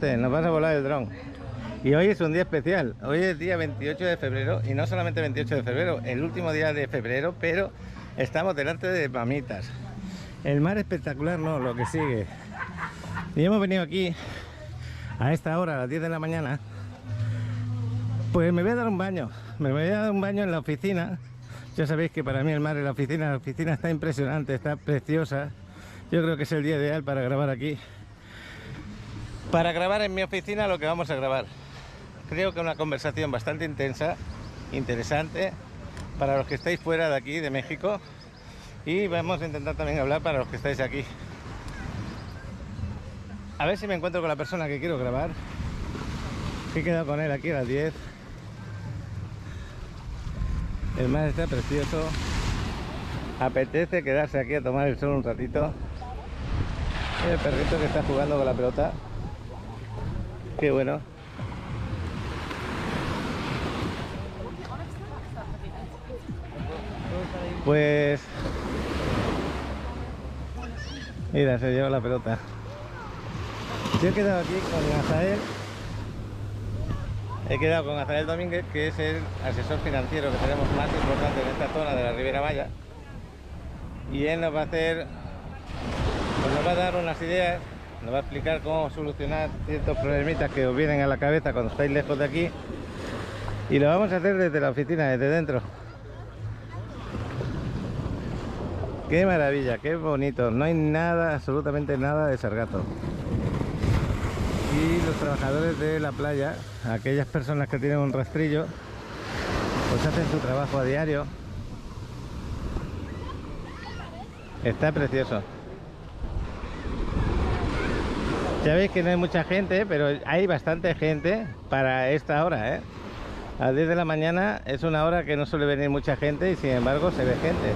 Nos vas a volar el dron. Y hoy es un día especial. Hoy es día 28 de febrero. Y no solamente 28 de febrero, el último día de febrero, pero estamos delante de Mamitas. El mar espectacular, no, lo que sigue. Y hemos venido aquí a esta hora, a las 10 de la mañana. Pues me voy a dar un baño. Me voy a dar un baño en la oficina. Ya sabéis que para mí el mar en la oficina está impresionante, está preciosa. Yo creo que es el día ideal para grabar aquí. Para grabar en mi oficina lo que vamos a grabar. Creo que una conversación bastante intensa, interesante, para los que estáis fuera de aquí, de México. Y vamos a intentar también hablar para los que estáis aquí. A ver si me encuentro con la persona que quiero grabar. He quedado con él aquí a las 10. El mar está precioso. Apetece quedarse aquí a tomar el sol un ratito. Y el perrito que está jugando con la pelota. Qué bueno. Pues mira, se lleva la pelota. Yo he quedado aquí con Azael. He quedado con Azael Domínguez, que es el asesor financiero que tenemos más importante en esta zona de la Riviera Maya. Y él nos va a hacer, pues nos va a dar unas ideas. Nos va a explicar cómo solucionar ciertos problemitas que os vienen a la cabeza cuando estáis lejos de aquí. Y lo vamos a hacer desde la oficina, desde dentro. Qué maravilla, qué bonito. No hay nada, absolutamente nada de sargazo. Y los trabajadores de la playa, aquellas personas que tienen un rastrillo, pues hacen su trabajo a diario. Está precioso. Ya veis que no hay mucha gente, pero hay bastante gente para esta hora, ¿eh? A las 10 de la mañana es una hora que no suele venir mucha gente y sin embargo se ve gente.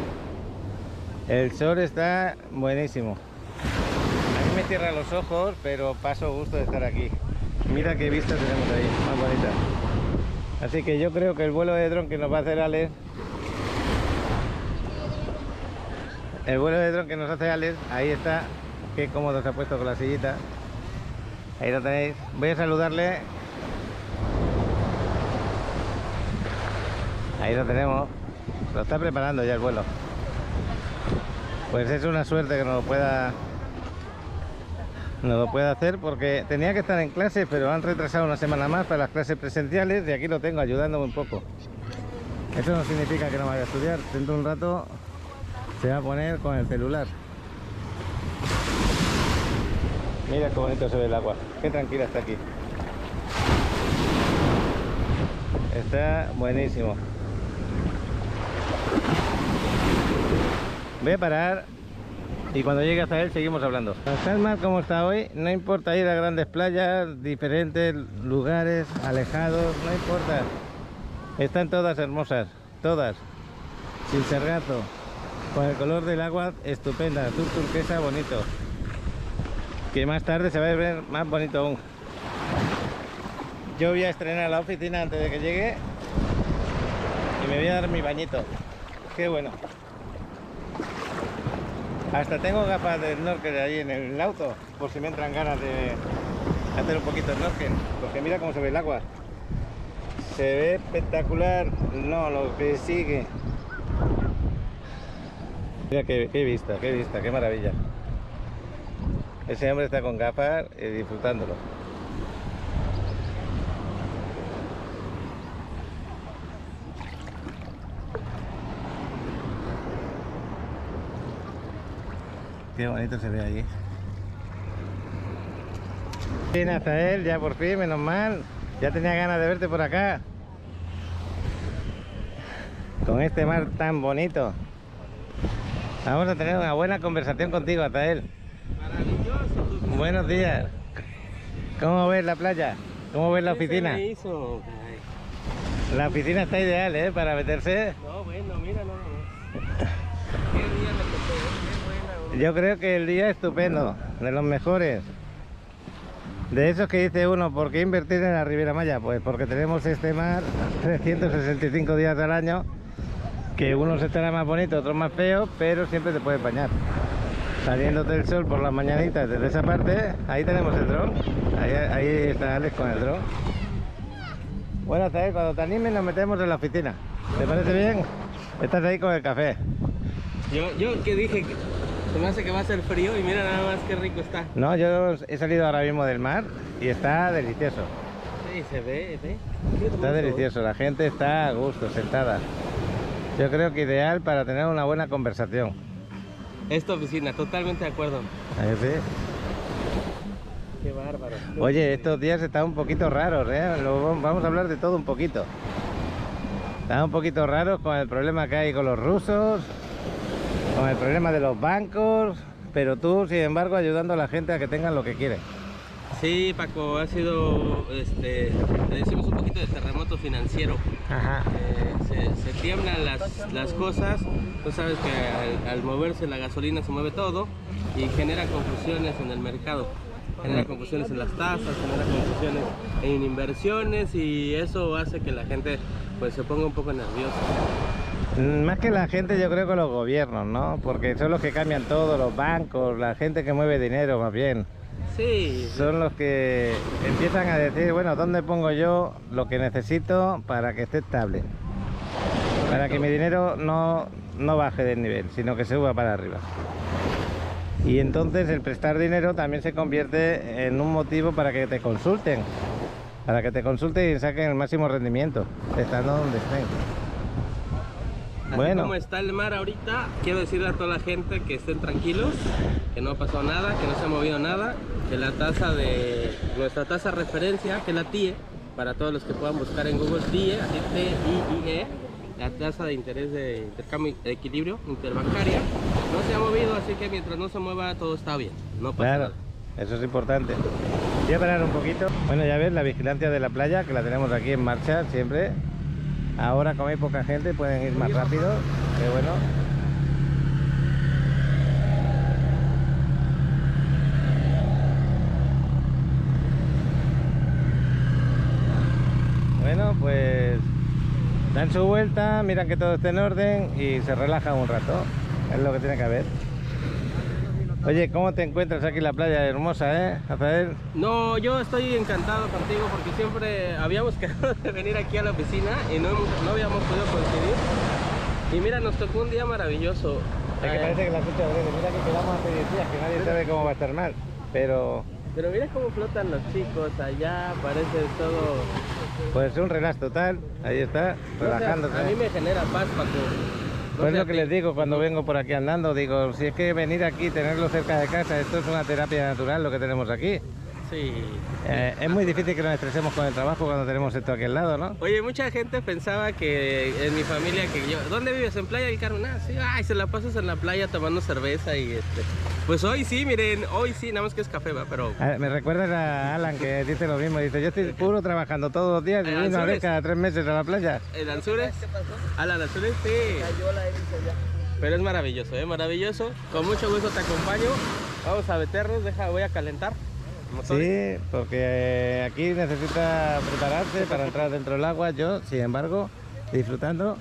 El sol está buenísimo. A mí me cierra los ojos, pero paso gusto de estar aquí. Mira qué vista tenemos ahí, más bonita. Así que yo creo que el vuelo de dron que nos va a hacer Alex, ahí está. Qué cómodo se ha puesto con la sillita. Ahí lo tenéis. Voy a saludarle. Ahí lo tenemos. Lo está preparando ya el vuelo. Pues es una suerte que nos lo pueda hacer, porque tenía que estar en clase, pero han retrasado una semana más para las clases presenciales y aquí lo tengo ayudándome un poco. Eso no significa que no vaya a estudiar. Dentro de un rato se va a poner con el celular. Mira qué bonito se ve el agua, qué tranquila está aquí. Está buenísimo. Voy a parar y cuando llegue hasta él seguimos hablando. Está el mar como está hoy, no importa ir a grandes playas, diferentes lugares, alejados, no importa. Están todas hermosas, todas, sin sargazo, con el color del agua estupenda, azul turquesa bonito. Que más tarde se va a ver más bonito aún. Yo voy a estrenar la oficina antes de que llegue y me voy a dar mi bañito. Qué bueno. Hasta tengo gafas de snorkel ahí en el auto, por si me entran ganas de hacer un poquito de snorkel, porque mira cómo se ve el agua. Se ve espectacular. No, lo que sigue. Mira qué vista, qué maravilla. Ese hombre está con gafas y disfrutándolo. Qué bonito se ve allí. Bien, Azael, ya por fin, menos mal. Ya tenía ganas de verte por acá. Con este mar tan bonito. Vamos a tener una buena conversación contigo, Azael. Maravilloso. Buenos días. ¿Cómo ves la playa? ¿Cómo ves la oficina? ¿Qué se hizo? La oficina está ideal, ¿eh? Para meterse. No, bueno, mira, no. ¿Qué día me tocó? Qué buena. Yo creo que el día es estupendo, de los mejores. De esos que dice uno, ¿por qué invertir en la Riviera Maya? Pues porque tenemos este mar 365 días al año, que unos estarán más bonitos, otros más feos, pero siempre te puedes bañar. saliéndote el sol por las mañanitas desde esa parte. Ahí tenemos el dron. Ahí está Alex con el dron. Bueno, hasta ahí, cuando te animes nos metemos en la oficina. ¿Te parece bien? Estás ahí con el café. Yo que dije que se me hace que va a ser frío y mira nada más qué rico está. No, yo he salido ahora mismo del mar y está delicioso. Sí, se ve. Está delicioso, la gente está a gusto, sentada. Yo creo que ideal para tener una buena conversación. Esta oficina, totalmente de acuerdo. Ahí sí. Qué bárbaro. Oye, estos días están un poquito raros, ¿eh? Vamos a hablar de todo un poquito. Están un poquito raros con el problema que hay con los rusos, con el problema de los bancos, pero tú, sin embargo, ayudando a la gente a que tengan lo que quieren. Sí, Paco, ha sido, le decimos un poquito de terremoto financiero. Ajá. Se tiemblan las cosas. Tú sabes que al moverse la gasolina se mueve todo y genera confusiones en el mercado. Genera confusiones en las tasas, genera confusiones en inversiones y eso hace que la gente pues se ponga un poco nerviosa. Más que la gente, yo creo que los gobiernos, ¿no? Porque son los que cambian todo, los bancos, la gente que mueve dinero más bien. Sí. Son los que empiezan a decir, bueno, ¿dónde pongo yo lo que necesito para que esté estable? Para que mi dinero no baje del nivel, sino que se suba para arriba. Y entonces el prestar dinero también se convierte en un motivo para que te consulten. Para que te consulten y saquen el máximo rendimiento, estando donde estén. Así bueno, como está el mar ahorita, quiero decirle a toda la gente que estén tranquilos, que no ha pasado nada, que no se ha movido nada, que nuestra tasa de referencia, que es la TIE, para todos los que puedan buscar en Google, TIE, así TIIE, la tasa de interés de intercambio de equilibrio interbancaria, no se ha movido, así que mientras no se mueva todo está bien, no pasa claro, nada. eso es importante. Voy a parar un poquito. Bueno, ya ves la vigilancia de la playa, que la tenemos aquí en marcha siempre. Ahora, como hay poca gente, pueden ir más rápido, qué bueno. Bueno, pues dan su vuelta, miran que todo esté en orden y se relajan un rato. Es lo que tiene que haber. Oye, ¿cómo te encuentras aquí en la playa? Hermosa, Rafael. No, yo estoy encantado contigo porque siempre habíamos quedado de venir aquí a la oficina y no habíamos podido coincidir. Y mira, nos tocó un día maravilloso. Es que parece que la fecha de abril, mira que quedamos hace 10 días, que nadie sabe cómo va a estar mal, pero mira cómo flotan los chicos allá, parece todo. pues un relax total, ahí está, relajándose. A mí me genera paz, Paco. Pues lo que les digo cuando vengo por aquí andando, digo, si es que venir aquí, tenerlo cerca de casa, esto es una terapia natural lo que tenemos aquí. Sí. Es muy difícil que nos estresemos con el trabajo cuando tenemos esto aquí al lado, ¿no? Oye, mucha gente pensaba que en mi familia, que yo, ¿dónde vives? ¿En Playa del Carmen? Ah, sí, ay, se la pasas en la playa tomando cerveza y pues hoy sí, miren, hoy sí, nada más que es café, ¿va? Pero... Me recuerdas a Alan que dice lo mismo, dice, yo estoy puro trabajando todos los días y vino a ver cada 3 meses a la playa. ¿El Anzures? ¿Qué pasó? Alan Anzures, sí. Cayó la hélice ya. Pero es maravilloso, maravilloso. Con mucho gusto te acompaño. Vamos a meternos, voy a calentar. Sí, porque aquí necesita prepararse para entrar dentro del agua. Yo, sin embargo, disfrutando.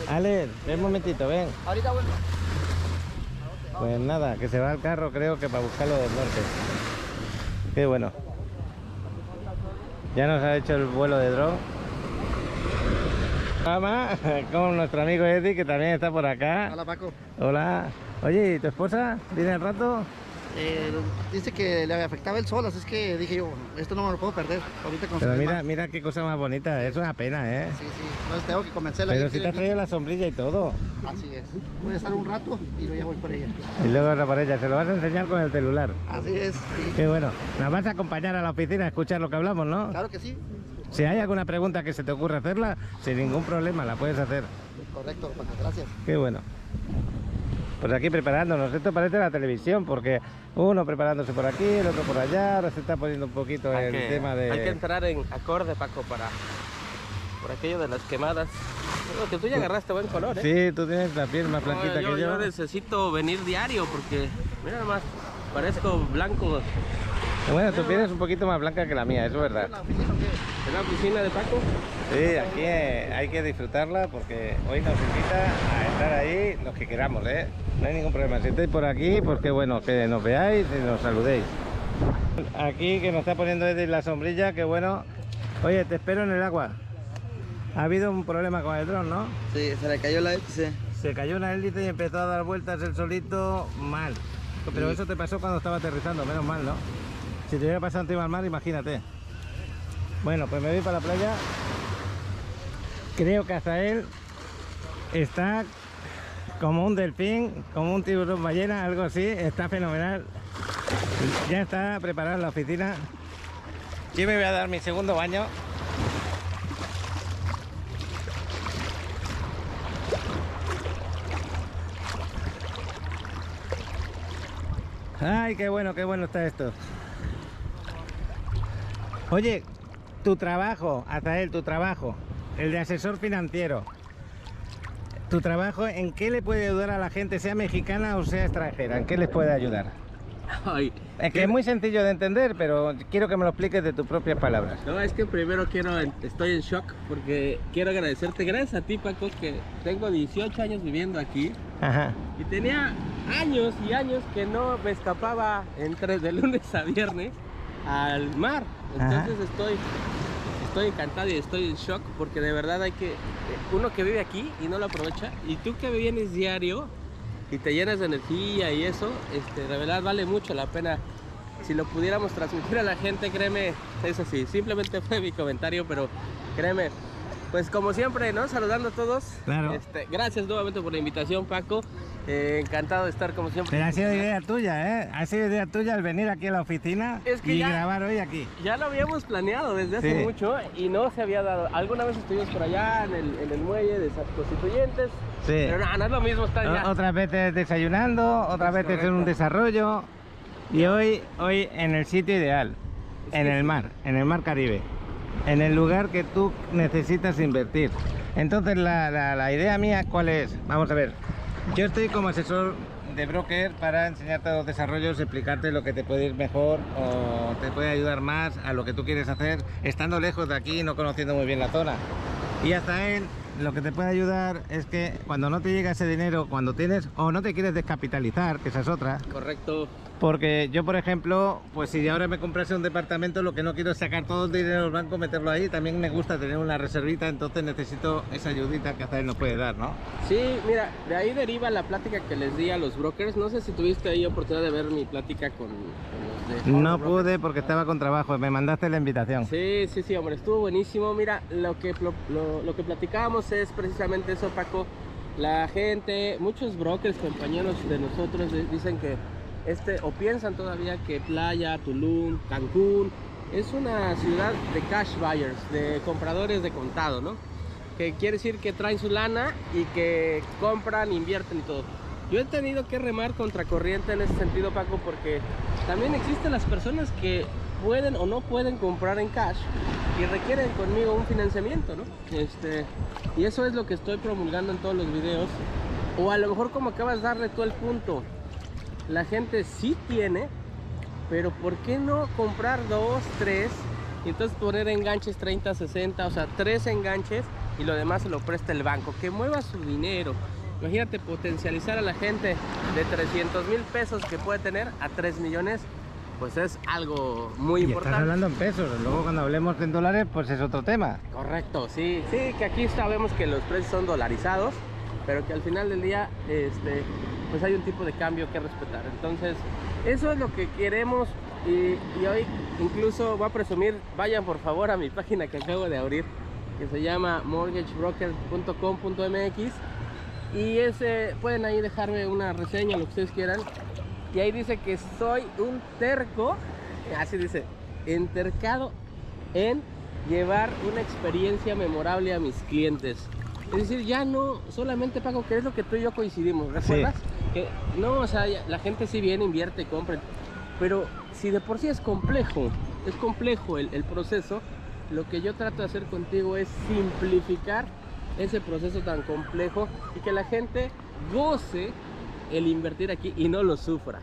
Ale, ven un momentito, ven. Ahorita vuelvo. Pues nada, que se va al carro, creo que para buscarlo del norte. Qué bueno. Ya nos ha hecho el vuelo de dron. Vamos con nuestro amigo Eddie, que también está por acá. Hola, Paco. Hola. Oye, ¿y tu esposa viene al rato? Dice que le afectaba el sol, así es que dije yo, esto no me lo puedo perder. Ahorita con Pero mira qué cosa más bonita, es una pena, ¿eh? Sí, entonces tengo que convencerla. Pero si te has traído la sombrilla y todo. Así es. Voy a estar un rato y luego ya voy por ella. Y luego ahora por ella, se lo vas a enseñar con el celular. Así es, sí. Qué bueno. Nos vas a acompañar a la oficina a escuchar lo que hablamos, ¿no? Claro que sí. Si hay alguna pregunta que se te ocurra hacerla, sin ningún problema la puedes hacer. Correcto, Paco, gracias. Qué bueno. Pues aquí preparándonos, esto parece la televisión, porque uno preparándose por aquí, el otro por allá, ahora se está poniendo un poquito el tema de... Hay que entrar en acorde, Paco, por aquello de las quemadas. Bueno, que tú ya agarraste buen color, ¿eh? Sí, tú tienes la piel más blanquita que yo. Yo necesito venir diario porque, mira nomás, parezco blanco. Bueno, tu piel es un poquito más blanca que la mía, eso es verdad. ¿La oficina o qué? en la oficina de Paco. Sí, aquí hay que disfrutarla porque hoy nos invita a estar ahí los que queramos, ¿eh? No hay ningún problema. Si estáis por aquí, pues qué bueno, que nos veáis y nos saludéis. Aquí que nos está poniendo Eddie la sombrilla, qué bueno. Oye, te espero en el agua. Ha habido un problema con el dron, ¿no? Sí, se le cayó la hélice. Se cayó una hélice y empezó a dar vueltas él solito mal. Pero Sí. eso te pasó cuando estaba aterrizando, menos mal, ¿no? Si te hubiera pasado encima al mar, imagínate. Bueno, pues me voy para la playa. Creo que hasta él está como un delfín, como un tiburón ballena, algo así. Está fenomenal. Ya está preparada la oficina. Yo me voy a dar mi segundo baño. Ay, qué bueno está esto. Oye, tu trabajo, Azael, tu trabajo, el de asesor financiero. ¿Tu trabajo en qué le puede ayudar a la gente, sea mexicana o sea extranjera? ¿En qué les puede ayudar? Ay, Es que es muy sencillo de entender, pero quiero que me lo expliques de tus propias palabras. no, es que primero estoy en shock porque quiero agradecerte, gracias a ti, Paco, que tengo 18 años viviendo aquí Ajá. y tenía años y años que no me escapaba de lunes a viernes al mar. Entonces estoy encantado y estoy en shock porque de verdad uno que vive aquí y no lo aprovecha, y tú que vienes diario y te llenas de energía y eso, de verdad vale mucho la pena. Si lo pudiéramos transmitir a la gente, créeme, es así, simplemente fue mi comentario, pero créeme, pues como siempre, ¿no? Saludando a todos. Claro. Gracias nuevamente por la invitación, Paco. Encantado de estar como siempre. Pero ha sido idea tuya, ¿eh? Ha sido idea tuya el venir aquí a la oficina Es que y ya- grabar hoy aquí. Ya lo habíamos planeado desde hace Sí. mucho y no se había dado. Alguna vez estuvimos por allá en el muelle de Constituyentes, Sí. pero no es lo mismo estar ya. Otras veces desayunando, otras Es veces en un correcto. desarrollo. Y hoy en el sitio ideal, en Sí, el sí. mar, en el mar Caribe, en el lugar que tú necesitas invertir. Entonces la idea mía, ¿cuál es? Vamos a ver, yo estoy como asesor de broker para enseñarte los desarrollos, explicarte lo que te puede ir mejor o te puede ayudar más a lo que tú quieres hacer, estando lejos de aquí, no conociendo muy bien la zona. Y hasta él, lo que te puede ayudar es que cuando no te llega ese dinero, cuando tienes o no te quieres descapitalizar, que esa es otra. Correcto. Porque yo, por ejemplo, pues si ahora me comprase un departamento, lo que no quiero es sacar todo el dinero del banco, meterlo ahí. También me gusta tener una reservita, entonces necesito esa ayudita que hasta él nos puede dar, ¿no? Sí, mira, de ahí deriva la plática que les di a los brokers. No sé si tuviste ahí oportunidad de ver mi plática con los de No Horror Brokers. pude porque estaba con trabajo, me mandaste la invitación. Sí, hombre, estuvo buenísimo. Mira, lo que platicábamos es precisamente eso, Paco. La gente, muchos brokers, compañeros de nosotros, dicen que o piensan todavía que Playa, Tulum, Cancún es una ciudad de cash buyers, de compradores de contado, ¿no? Que quiere decir que traen su lana y que compran, invierten y todo. Yo he tenido que remar contracorriente en ese sentido, Paco, porque también existen las personas que pueden o no pueden comprar en cash y requieren conmigo un financiamiento, ¿no? Y eso es lo que estoy promulgando en todos los videos. O a lo mejor, como acabas de darle tú el punto, la gente sí tiene, pero ¿por qué no comprar 2, 3 y entonces poner enganches 30, 60, o sea, 3 enganches y lo demás se lo presta el banco, que mueva su dinero? Imagínate potencializar a la gente de 300,000 pesos que puede tener a 3 millones, pues es algo muy Y importante. estás hablando en pesos, luego cuando hablemos en dólares, pues es otro tema. Correcto, sí, que aquí sabemos que los precios son dolarizados, pero que al final del día, pues hay un tipo de cambio que respetar. Entonces, eso es lo que queremos y hoy incluso voy a presumir, vayan por favor a mi página que acabo de abrir, que se llama mortgagebroker.com.mx, y pueden ahí dejarme una reseña, lo que ustedes quieran, y ahí dice que soy un terco, así dice, entercado en llevar una experiencia memorable a mis clientes. Es decir, ya no solamente, Paco, que es lo que tú y yo coincidimos, ¿recuerdas? Que no, o sea, la gente sí viene, invierte, compra, pero si de por sí es complejo el proceso, lo que yo trato de hacer contigo es simplificar ese proceso tan complejo y que la gente goce el invertir aquí y no lo sufra.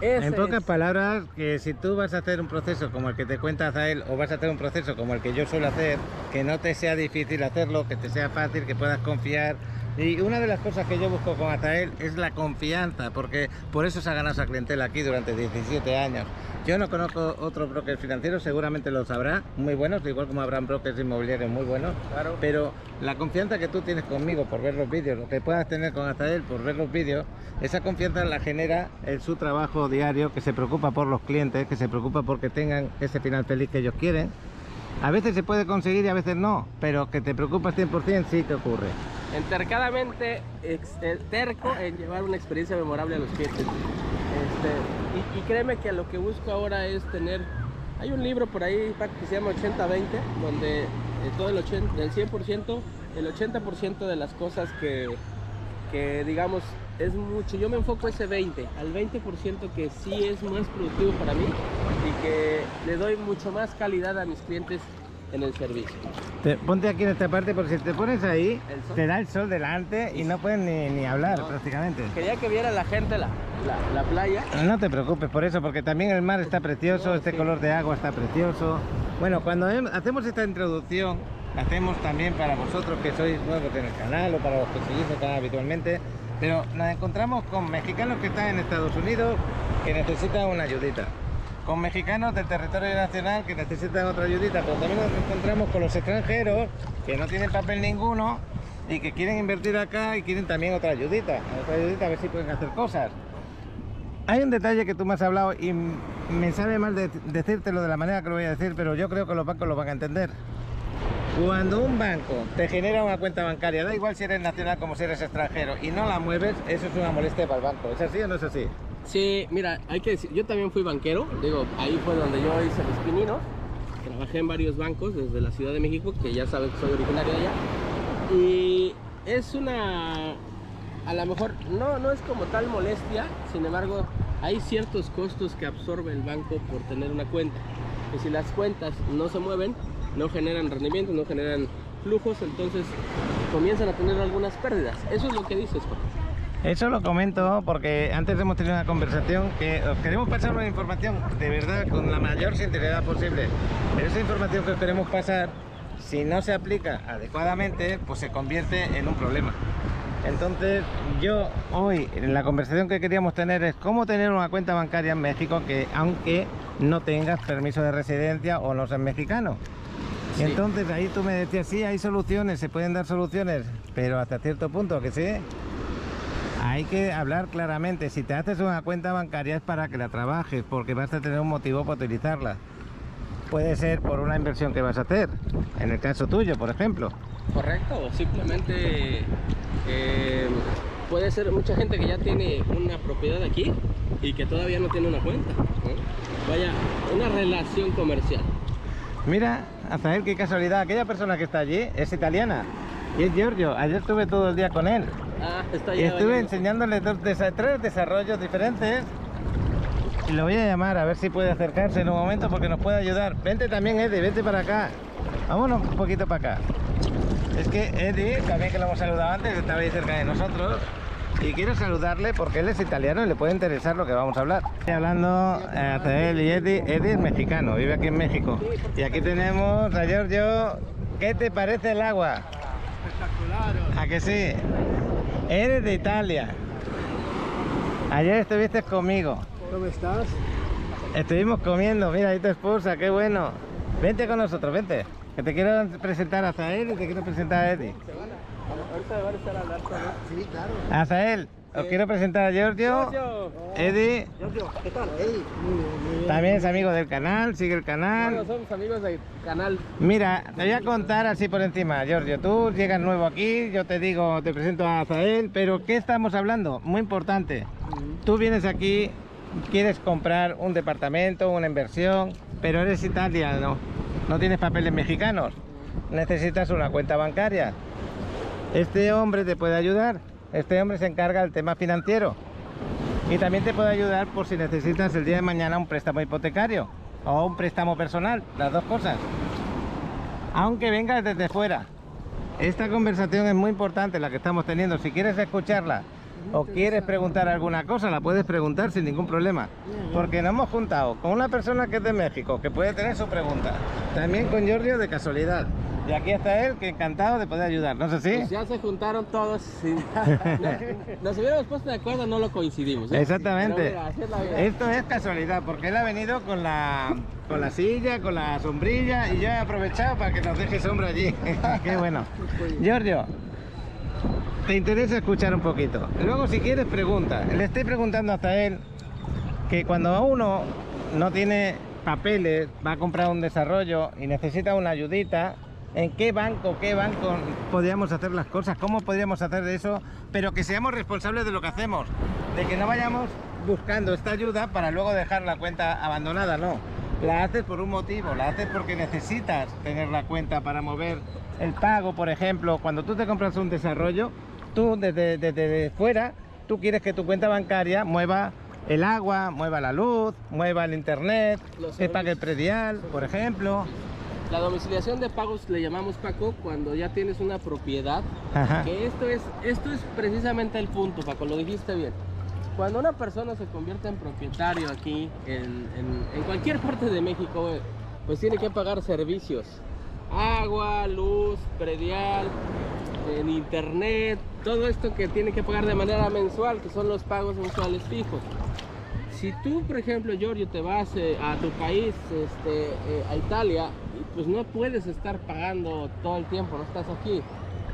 En pocas palabras, que si tú vas a hacer un proceso como el que te cuenta Azael o vas a hacer un proceso como el que yo suelo hacer, que no te sea difícil hacerlo, que te sea fácil, que puedas confiar. Y una de las cosas que yo busco con Azael es la confianza, porque por eso se ha ganado esa clientela aquí durante 17 años. Yo no conozco otros brokers financieros, seguramente los habrá, muy buenos, igual como habrán brokers inmobiliarios muy buenos, Claro. pero la confianza que tú tienes conmigo por ver los vídeos, lo que puedas tener con Azael por ver los vídeos, esa confianza la genera en su trabajo diario, que se preocupa por los clientes, que se preocupa porque tengan ese final feliz que ellos quieren. A veces se puede conseguir y a veces no, pero que te preocupas 100% sí te ocurre. Entercadamente terco en llevar una experiencia memorable a los clientes. Y créeme que lo que busco ahora es tener... Hay un libro por ahí que se llama 80-20, donde todo el 100%, el 80% de las cosas que digamos es mucho. Yo me enfoco ese 20, al 20% que sí es más productivo para mí y que le doy mucho más calidad a mis clientes en el servicio. Ponte aquí en esta parte porque si te pones ahí, ¿El sol? te da el sol delante y no puedes ni hablar prácticamente. Quería que viera la gente la playa. No te preocupes por eso, porque también el mar está precioso, este color de agua está precioso. Bueno, cuando hacemos esta introducción, la hacemos también para vosotros que sois nuevos en el canal o para los que seguís el canal habitualmente, pero nos encontramos con mexicanos que están en Estados Unidos que necesitan una ayudita, con mexicanos del territorio nacional que necesitan otra ayudita, pero también nos encontramos con los extranjeros que no tienen papel ninguno y que quieren invertir acá y quieren también otra ayudita a ver si pueden hacer cosas. Hay un detalle que tú me has hablado y me sabe mal decírtelo de la manera que lo voy a decir, pero yo creo que los bancos lo van a entender. Cuando un banco te genera una cuenta bancaria, da igual si eres nacional como si eres extranjero, y no la mueves, eso es una molestia para el banco. ¿Es así o no es así? Sí, mira, hay que decir, yo también fui banquero, digo, ahí fue donde yo hice los pininos, trabajé en varios bancos desde la Ciudad de México, que ya saben que soy originario de allá, y es una, a lo mejor, no es como tal molestia, sin embargo, hay ciertos costos que absorbe el banco por tener una cuenta, que si las cuentas no se mueven, no generan rendimientos, no generan flujos, entonces comienzan a tener algunas pérdidas. Eso es lo que dices, Juan. Eso lo comento porque antes hemos tenido una conversación que os queremos pasar una información de verdad con la mayor sinceridad posible, pero esa información que os queremos pasar, si no se aplica adecuadamente, pues se convierte en un problema. Entonces yo hoy, la conversación que queríamos tener es cómo tener una cuenta bancaria en México que aunque no tengas permiso de residencia o no seas mexicano. Sí. Y entonces ahí tú me decías, sí, hay soluciones, se pueden dar soluciones, pero hasta cierto punto que sí. Hay que hablar claramente, si te haces una cuenta bancaria es para que la trabajes, porque vas a tener un motivo para utilizarla. Puede ser por una inversión que vas a hacer, en el caso tuyo, por ejemplo. Correcto, o simplemente puede ser mucha gente que ya tiene una propiedad aquí y que todavía no tiene una cuenta, ¿no? Vaya, una relación comercial. Mira, Azael, qué casualidad, aquella persona que está allí es italiana y es Giorgio. Ayer estuve todo el día con él Está y estuve enseñándole tres desarrollos diferentes. Y lo voy a llamar a ver si puede acercarse en un momento porque nos puede ayudar. Vente también, Eddie, vente para acá. Vámonos un poquito para acá. Es que Eddie, también que lo hemos saludado antes, estaba ahí cerca de nosotros. Y quiero saludarle porque él es italiano y le puede interesar lo que vamos a hablar. Estoy hablando hacia él y Eddie. Eddie es mexicano, vive aquí en México. Y aquí tenemos a Giorgio. ¿Qué te parece el agua? Espectacular. ¿A que sí? Eres de Italia. Ayer estuviste conmigo. ¿Cómo estás? Estuvimos comiendo, mira ahí tu esposa, qué bueno. Vente con nosotros, vente. Que te quiero presentar a Azael y te quiero presentar a Eddie. Ahorita van a estar a hablar también. Sí, claro. Azael, os quiero presentar a Giorgio. Eddie, Giorgio, ¿qué tal? Hey, muy bien. también es amigo del canal, sigue el canal. Bueno, somos amigos del canal. Mira, te voy a contar así por encima, Giorgio. Tú llegas nuevo aquí, yo te digo, te presento a Azael, pero ¿qué estamos hablando? Muy importante. Tú vienes aquí, quieres comprar un departamento, una inversión, pero eres italiano, no tienes papeles mexicanos, necesitas una cuenta bancaria. Este hombre te puede ayudar, este hombre se encarga del tema financiero y también te puede ayudar por si necesitas el día de mañana un préstamo hipotecario o un préstamo personal, las dos cosas, aunque vengas desde fuera. Esta conversación es muy importante, la que estamos teniendo. Si quieres escucharla o quieres preguntar alguna cosa, la puedes preguntar sin ningún problema. Porque nos hemos juntado con una persona que es de México, que puede tener su pregunta. También con Giorgio de casualidad. Y aquí está él, que encantado de poder ayudar, ¿no sé si? Pues ya se juntaron todos. Nos hubiéramos puesto de acuerdo, no lo coincidimos. Exactamente. Pero mira, así es la vida. Esto es casualidad, porque él ha venido con la silla, con la sombrilla, y yo he aprovechado para que nos deje sombra allí. Qué bueno. Giorgio, te interesa escuchar un poquito. Luego, si quieres, pregunta. Le estoy preguntando hasta él que cuando uno no tiene papeles, va a comprar un desarrollo y necesita una ayudita, ¿en qué banco podríamos hacer las cosas? ¿Cómo podríamos hacer eso? Pero que seamos responsables de lo que hacemos, de que no vayamos buscando esta ayuda para luego dejar la cuenta abandonada, no. La haces por un motivo, la haces porque necesitas tener la cuenta para mover el pago, por ejemplo. Cuando tú te compras un desarrollo, tú desde fuera, tú quieres que tu cuenta bancaria mueva el agua, mueva la luz, mueva el internet, que pague el predial, por ejemplo. La domiciliación de pagos le llamamos, Paco, cuando ya tienes una propiedad. Ajá. Que esto es precisamente el punto, Paco, lo dijiste bien. Cuando una persona se convierte en propietario aquí, en cualquier parte de México, pues tiene que pagar servicios. Agua, luz, predial, en internet, todo esto que tiene que pagar de manera mensual, que son los pagos mensuales fijos. Si tú, por ejemplo, Giorgio, te vas a tu país, a Italia, pues no puedes estar pagando todo el tiempo, no estás aquí.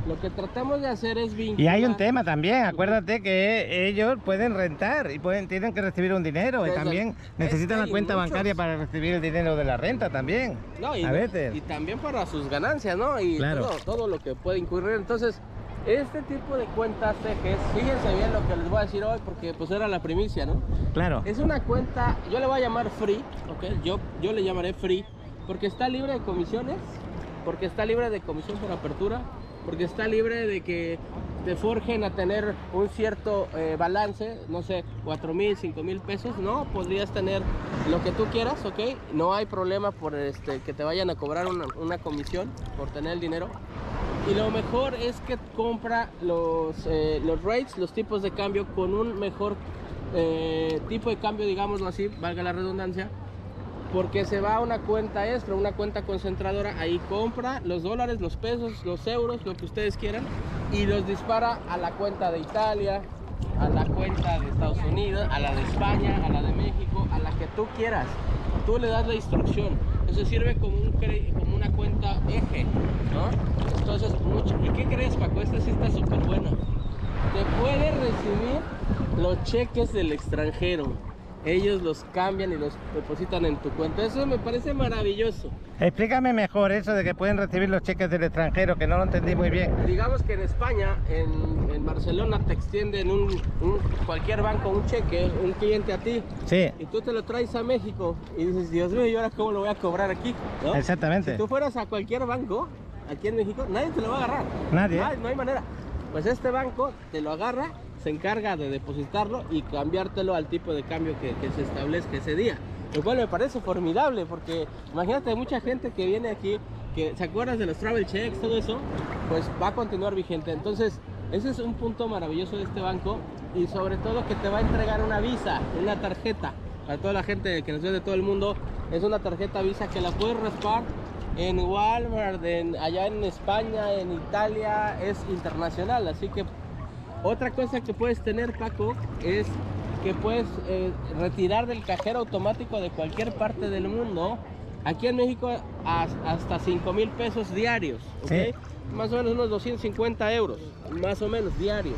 Lo que tratamos de hacer es vincular... Y hay un tema también, acuérdate que ellos pueden rentar y tienen que recibir un dinero, y también necesitan la cuenta bancaria para recibir el dinero de la renta también, no, a veces. Y también para sus ganancias, ¿no? Y claro, todo lo que puede incurrir. Entonces, este tipo de cuentas CGs, fíjense bien lo que les voy a decir hoy, porque pues era la primicia, ¿no? Claro. Es una cuenta, yo le voy a llamar free, ¿ok? Yo le llamaré free, porque está libre de comisiones, porque está libre de comisión por apertura, porque está libre de que te forjen a tener un cierto balance, no sé, 4,000, 5,000 pesos, ¿no? Podrías tener lo que tú quieras, ¿ok? No hay problema por que te vayan a cobrar una comisión por tener el dinero. Y lo mejor es que compra los rates, los tipos de cambio, con un mejor tipo de cambio, digámoslo así, valga la redundancia, porque se va a una cuenta extra, una cuenta concentradora. Ahí compra los dólares, los pesos, los euros, lo que ustedes quieran, y los dispara a la cuenta de Italia, a la cuenta de Estados Unidos, a la de España, a la de México, a la que tú quieras. Tú le das la instrucción. Eso sirve como una cuenta eje, ¿no? Entonces, ¿y qué crees, Paco? Esta sí está súper buena. Te puede recibir los cheques del extranjero. Ellos los cambian y los depositan en tu cuenta. Eso me parece maravilloso. Explícame mejor eso de que pueden recibir los cheques del extranjero, que no lo entendí muy bien. Digamos que en España, en Barcelona, te extienden cualquier banco un cheque, un cliente a ti. Sí. Y tú te lo traes a México y dices, Dios mío, ¿y ahora cómo lo voy a cobrar aquí? ¿No? Exactamente. Si tú fueras a cualquier banco, aquí en México, nadie te lo va a agarrar. Nadie. No hay manera. Pues este banco te lo agarra, se encarga de depositarlo y cambiártelo al tipo de cambio que se establezca ese día. Lo cual me parece formidable, porque imagínate, hay mucha gente que viene aquí, que se acuerdas de los travel checks, todo eso, pues va a continuar vigente. Entonces, ese es un punto maravilloso de este banco, y sobre todo que te va a entregar una Visa, una tarjeta. Para toda la gente que nos ve de todo el mundo, es una tarjeta Visa que la puedes raspar en Walmart, allá en España, en Italia, es internacional. Así que otra cosa que puedes tener, Paco, es que puedes retirar del cajero automático de cualquier parte del mundo. Aquí en México hasta 5,000 pesos diarios, ¿ok? Sí. Más o menos unos 250 euros, más o menos diarios.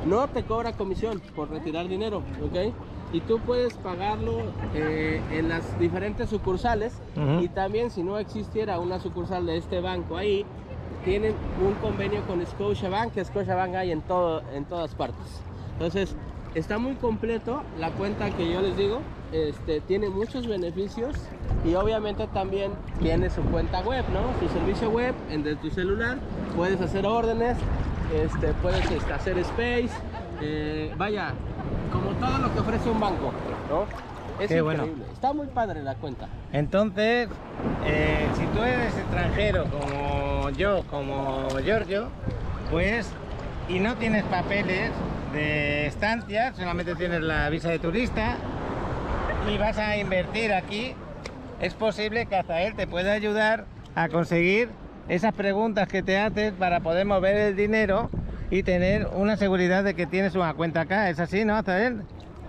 No te cobra comisión por retirar dinero, ¿ok? Y tú puedes pagarlo en las diferentes sucursales. Y también, si no existiera una sucursal de este banco ahí, tienen un convenio con Scotiabank, que Scotiabank hay en todas partes. Entonces, está muy completo la cuenta que yo les digo. Tiene muchos beneficios, y obviamente también tiene su cuenta web, ¿no? Su servicio web desde tu celular. Puedes hacer órdenes, puedes hacer space, vaya, como todo lo que ofrece un banco, ¿no? Es Qué increíble. bueno. Está muy padre la cuenta. Entonces, si tú eres extranjero como yo, como Giorgio, pues y no tienes papeles de estancia, solamente tienes la visa de turista y vas a invertir aquí, es posible que Azael te pueda ayudar a conseguir esas preguntas que te haces para poder mover el dinero y tener una seguridad de que tienes una cuenta acá. ¿Es así, no, Azael?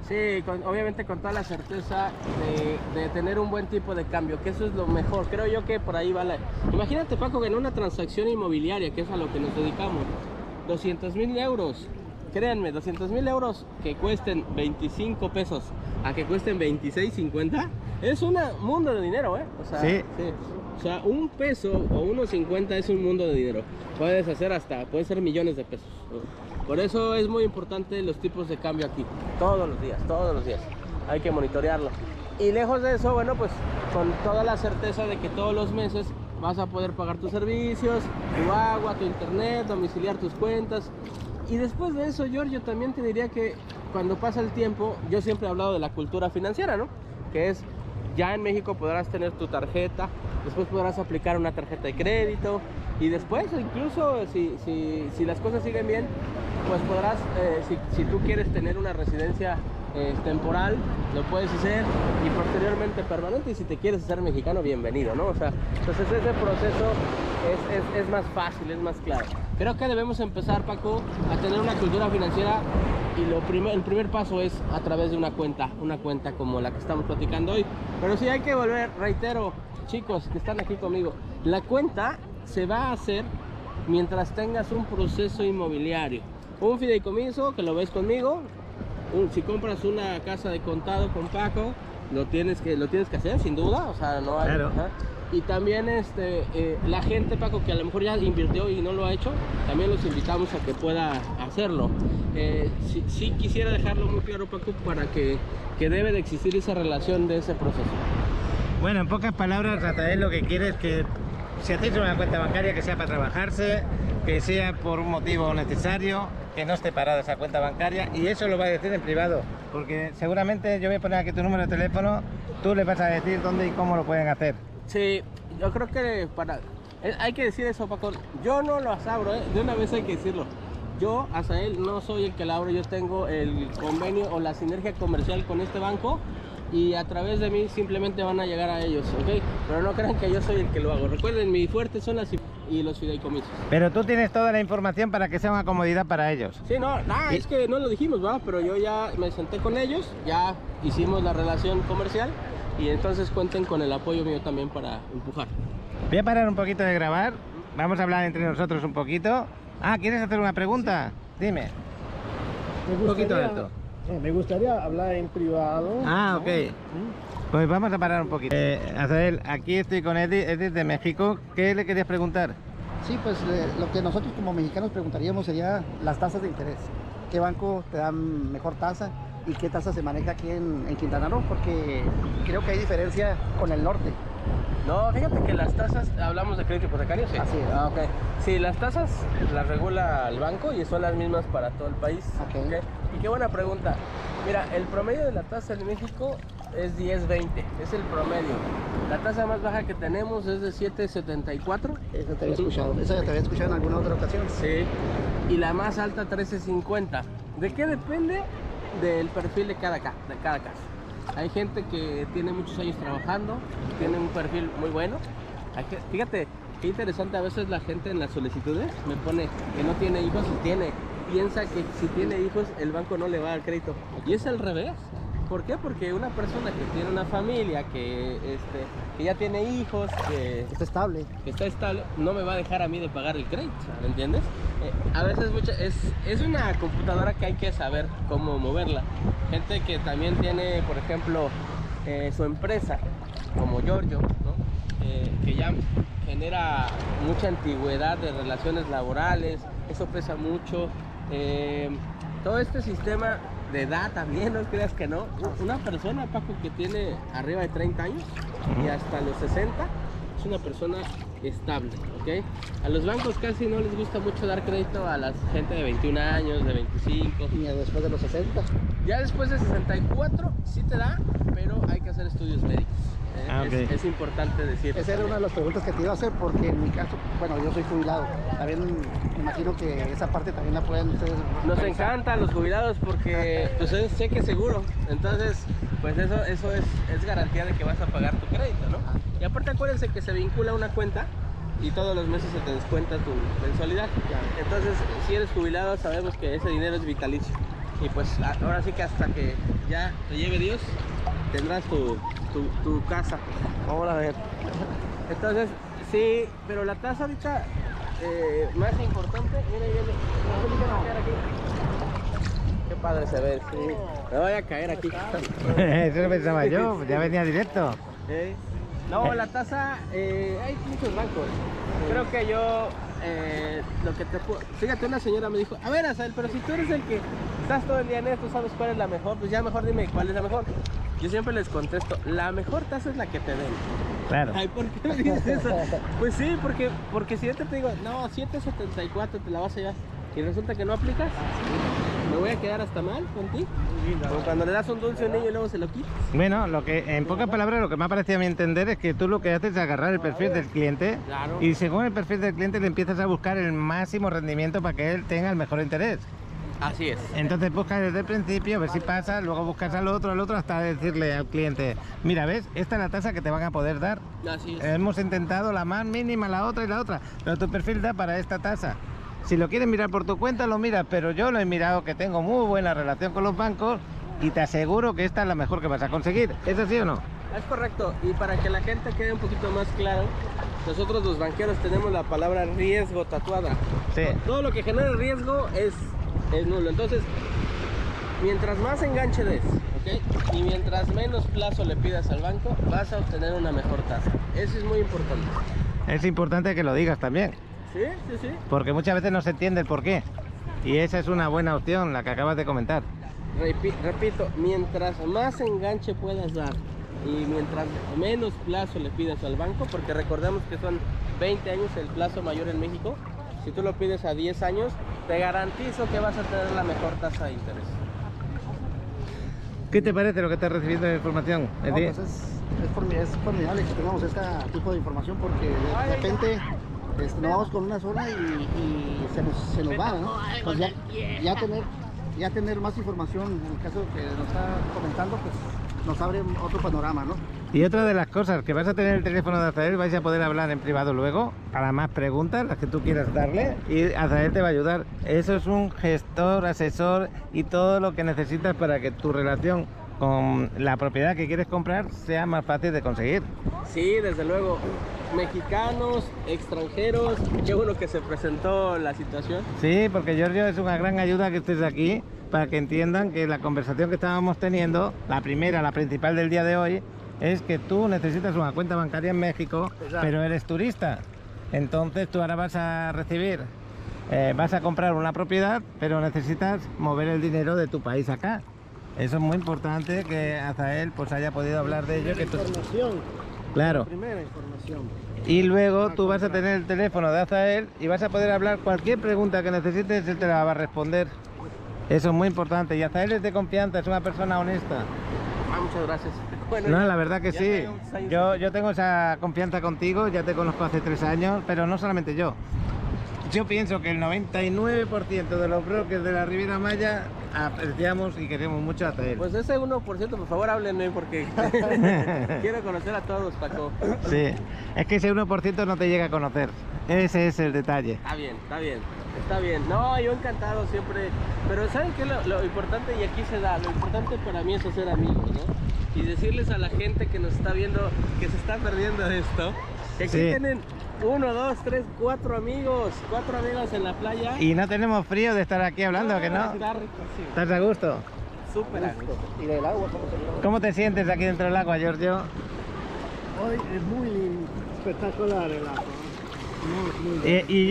Sí, obviamente con toda la certeza de tener un buen tipo de cambio, que eso es lo mejor. Creo yo que por ahí va la... Imagínate, Paco, que en una transacción inmobiliaria, que es a lo que nos dedicamos, 200,000 euros, créanme, 200,000 euros que cuesten 25 pesos a que cuesten 26.50, es un mundo de dinero, ¿eh? O sea, sí. O sea, un peso o 1.50 es un mundo de dinero. Puedes hacer puede ser millones de pesos, ¿no? Por eso es muy importante los tipos de cambio aquí, todos los días. Hay que monitorearlo. Y lejos de eso, bueno, pues con toda la certeza de que todos los meses vas a poder pagar tus servicios, tu agua, tu internet, domiciliar tus cuentas. Y después de eso, Giorgio, también te diría que cuando pasa el tiempo, yo siempre he hablado de la cultura financiera, ¿no? Que es, ya en México podrás tener tu tarjeta, después podrás aplicar una tarjeta de crédito y después incluso si las cosas siguen bien, pues podrás, si tú quieres tener una residencia temporal, lo puedes hacer, y posteriormente permanente, y si te quieres hacer mexicano, bienvenido, ¿no? O sea, entonces ese proceso es más fácil, es más claro. Creo que debemos empezar, Paco, a tener una cultura financiera, y el primer paso es a través de una cuenta como la que estamos platicando hoy. Pero sí hay que volver, reitero, chicos que están aquí conmigo, la cuenta se va a hacer mientras tengas un proceso inmobiliario, un fideicomiso, que lo ves conmigo. Si compras una casa de contado con Paco, lo tienes que hacer sin duda, o sea, no hay, claro. Y también la gente, Paco, que a lo mejor ya invirtió y no lo ha hecho, también los invitamos a que pueda hacerlo. Sí quisiera dejarlo muy claro, Paco, para que debe de existir esa relación de ese proceso. Bueno, en pocas palabras, Azael lo que quiere es que si hacéis una cuenta bancaria, que sea para trabajarse, que sea por un motivo necesario, que no esté parada esa cuenta bancaria, y eso lo va a decir en privado, porque seguramente yo voy a poner aquí tu número de teléfono, tú le vas a decir dónde y cómo lo pueden hacer. Sí, yo creo que hay que decir eso, Paco. Yo no lo abro, de una vez hay que decirlo. Yo, Azael, no soy el que la abro, yo tengo el convenio o la sinergia comercial con este banco, y a través de mí simplemente van a llegar a ellos, ¿ok? Pero no crean que yo soy el que lo hago. Recuerden, mi fuerte son y los fideicomisos. Pero tú tienes toda la información para que sea una comodidad para ellos. Sí, es que no lo dijimos, ¿va? Pero yo ya me senté con ellos, ya hicimos la relación comercial, y entonces cuenten con el apoyo mío también para empujar. Voy a parar un poquito de grabar, vamos a hablar entre nosotros un poquito. ¿Quieres hacer una pregunta? Dime. Un poquito alto. Me gustaría hablar en privado. Ok. Pues vamos a parar un poquito. Azael, aquí estoy con Eddie de México. ¿Qué le querías preguntar? Sí, pues lo que nosotros como mexicanos preguntaríamos sería las tasas de interés. ¿Qué banco te da mejor tasa y qué tasa se maneja aquí en Quintana Roo? Porque creo que hay diferencia con el norte. No, fíjate que las tasas, hablamos de crédito hipotecario, sí. Así es. Ok. Sí, las tasas las regula el banco y son las mismas para todo el país. Ok. ¿Okay? Y qué buena pregunta. Mira, el promedio de la tasa en México es 10.20, es el promedio. La tasa más baja que tenemos es de 7.74. Eso te había escuchado. Eso ya te había escuchado en alguna otra ocasión. Sí. Y la más alta 13.50. ¿De qué depende? Del perfil de cada caso. Hay gente que tiene muchos años trabajando, tiene un perfil muy bueno. Fíjate, qué interesante, a veces la gente en las solicitudes me pone que no tiene hijos y piensa que si tiene hijos el banco no le va a dar crédito. Y es al revés. ¿Por qué? Porque una persona que tiene una familia, que ya tiene hijos, que está estable, no me va a dejar a mí de pagar el crédito, ¿me entiendes? A veces es una computadora que hay que saber cómo moverla. Gente que también tiene, por ejemplo, su empresa, como Giorgio, ¿no? Que ya genera mucha antigüedad de relaciones laborales, eso pesa mucho. Todo este sistema de edad también, no creas que no. Una persona, Paco, que tiene arriba de 30 años y hasta los 60, es una persona estable, ¿ok? A los bancos casi no les gusta mucho dar crédito a la gente de 21 años, de 25. Ni después de los 60. Ya después de 64 sí te da, pero hay que hacer estudios médicos. Es importante decir. Esa era una de las preguntas que te iba a hacer, porque en mi caso, bueno, yo soy jubilado. También me imagino que esa parte también la pueden ustedes Nos revisar. encantan los jubilados porque pues es cheque seguro. Entonces, pues eso es garantía de que vas a pagar tu crédito, ¿no? Y aparte acuérdense que se vincula una cuenta y todos los meses se te descuenta tu mensualidad. Entonces, si eres jubilado, sabemos que ese dinero es vitalicio. Y pues ahora sí que hasta que ya te lleve Dios, tendrás tu casa. Vamos a ver. Entonces, sí, pero la tasa ahorita más importante, mira, qué padre se ve, sí. Me voy a caer aquí. Eso lo pensaba yo, ya venía directo. No, la tasa, hay muchos bancos. Creo que yo, lo que te puedo... Fíjate, una señora me dijo, a ver, Azael, pero si tú eres el que estás todo el día en esto, sabes cuál es la mejor, pues ya mejor dime cuál es la mejor. Yo siempre les contesto, la mejor tasa es la que te den. Claro. Ay, ¿por qué me dices eso? Pues sí, porque si yo te digo, no, 7.74 te la vas a llevar y resulta que no aplicas, me voy a quedar hasta mal contigo. Como cuando le das un dulce a un niño y luego se lo quitas. Bueno, lo que en pocas palabras lo que me ha parecido a mí entender es que tú lo que haces es agarrar el perfil del cliente Claro. y según el perfil del cliente le empiezas a buscar el máximo rendimiento para que él tenga el mejor interés. Así es. Entonces buscas desde el principio, a ver si pasa, luego buscas al otro, hasta decirle al cliente, mira, ¿ves? Esta es la tasa que te van a poder dar. Así es. Hemos intentado la más mínima, la otra y la otra, pero tu perfil da para esta tasa. Si lo quieres mirar por tu cuenta, lo miras, pero yo lo he mirado que tengo muy buena relación con los bancos y te aseguro que esta es la mejor que vas a conseguir. ¿Es así o no? Es correcto. Y para que la gente quede un poquito más claro, nosotros los banqueros tenemos la palabra riesgo tatuada. Sí. Todo lo que genere riesgo es nulo. Entonces, mientras más enganche des, ¿ok? Y mientras menos plazo le pidas al banco, vas a obtener una mejor tasa. Eso es muy importante. Es importante que lo digas también, Sí, sí, sí. porque muchas veces no se entiende el por qué. Y esa es una buena opción, la que acabas de comentar. Repito, mientras más enganche puedas dar y mientras menos plazo le pidas al banco, porque recordemos que son 20 años el plazo mayor en México, si tú lo pides a 10 años, te garantizo que vas a tener la mejor tasa de interés. ¿Qué te parece lo que estás recibiendo de información? No, pues es formidable que tengamos este tipo de información, porque de repente nos vamos con una sola y se nos va, ¿no? Pues ya tener más información, en el caso que nos está comentando, pues nos abre otro panorama, ¿no? Y otra de las cosas, que vas a tener el teléfono de Azael, vais a poder hablar en privado luego, para más preguntas, las que tú quieras darle, y Azael te va a ayudar. Eso es un gestor, asesor y todo lo que necesitas para que tu relación con la propiedad que quieres comprar sea más fácil de conseguir. Sí, desde luego. Mexicanos, extranjeros, qué bueno que se presentó la situación. Sí, porque Giorgio es una gran ayuda que estés aquí, para que entiendan que la conversación que estábamos teniendo, la primera, la principal del día de hoy, es que tú necesitas una cuenta bancaria en México, pero eres turista. Entonces tú ahora vas a recibir, vas a comprar una propiedad, pero necesitas mover el dinero de tu país acá. Eso es muy importante que Azael pues haya podido hablar de ello. Que tú... Información, Claro. primera información. Y luego tú vas a tener el teléfono de Azael y vas a poder hablar cualquier pregunta que necesites, él te la va a responder. Eso es muy importante. Y Azael es de confianza, es una persona honesta. Muchas gracias. Bueno, No, la verdad que ya sí. tenemos años. Yo tengo esa confianza contigo, ya te conozco hace 3 años, pero no solamente yo. Yo pienso que el 99% de los brokers de la Riviera Maya apreciamos y queremos mucho a Azael. Pues ese 1%, por favor, háblenme porque quiero conocer a todos, Paco. Sí, es que ese 1% no te llega a conocer. Ese es el detalle. Está bien, está bien, está bien. No, yo encantado siempre. Pero ¿saben qué? Lo importante, y aquí se da, lo importante para mí es hacer amigos, ¿no? Y decirles a la gente que nos está viendo que se está perdiendo de esto, que aquí Sí. tienen 1, 2, 3, 4 amigos, 4 amigos en la playa. Y no tenemos frío de estar aquí hablando, ¿que no? Está rico, sí. ¿Estás a gusto? Súper a gusto. Y del agua, ¿cómo se llama? ¿Cómo te sientes aquí dentro del agua, Giorgio? Hoy es muy espectacular el agua. Muy lindo. Y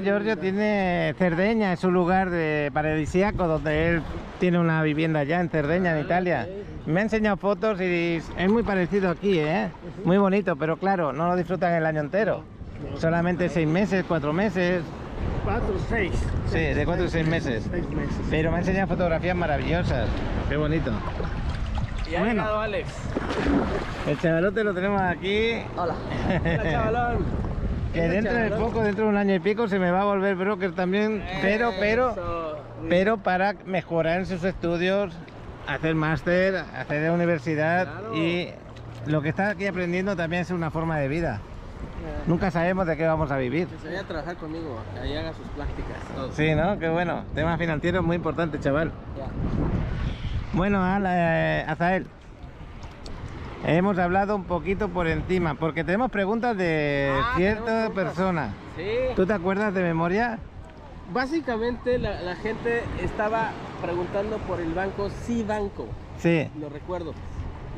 Giorgio tiene Cerdeña, es un lugar paradisíaco donde él tiene una vivienda allá en Cerdeña, en Italia. Me ha enseñado fotos y es muy parecido aquí, ¿eh? Muy bonito, pero claro, no lo disfrutan el año entero. Solamente 6 meses, 4 meses. 4, 6. Sí, de 4 y 6 meses. 6 meses. Pero me ha enseñado fotografías maravillosas. Qué bonito. Y ha Bueno. llegado Alex. El chavalote lo tenemos aquí. Hola. Hola, chavalón. Que Hola, dentro de chavalón. poco, dentro de un año y pico, se me va a volver broker también. Eso. Pero para mejorar en sus estudios, hacer máster, hacer de universidad. Claro. Y lo que está aquí aprendiendo también es una forma de vida. Nunca sabemos de qué vamos a vivir. Que se vaya a trabajar conmigo, que ahí haga sus prácticas. Todo. Sí, ¿no? Qué bueno. Tema financiero muy importante, chaval. Ya. Bueno, Azael, hemos hablado un poquito por encima, porque tenemos preguntas de cierta tenemos preguntas. persona. Sí. ¿Tú te acuerdas de memoria? Básicamente la gente estaba preguntando por el banco Cibanco, Sí. lo recuerdo.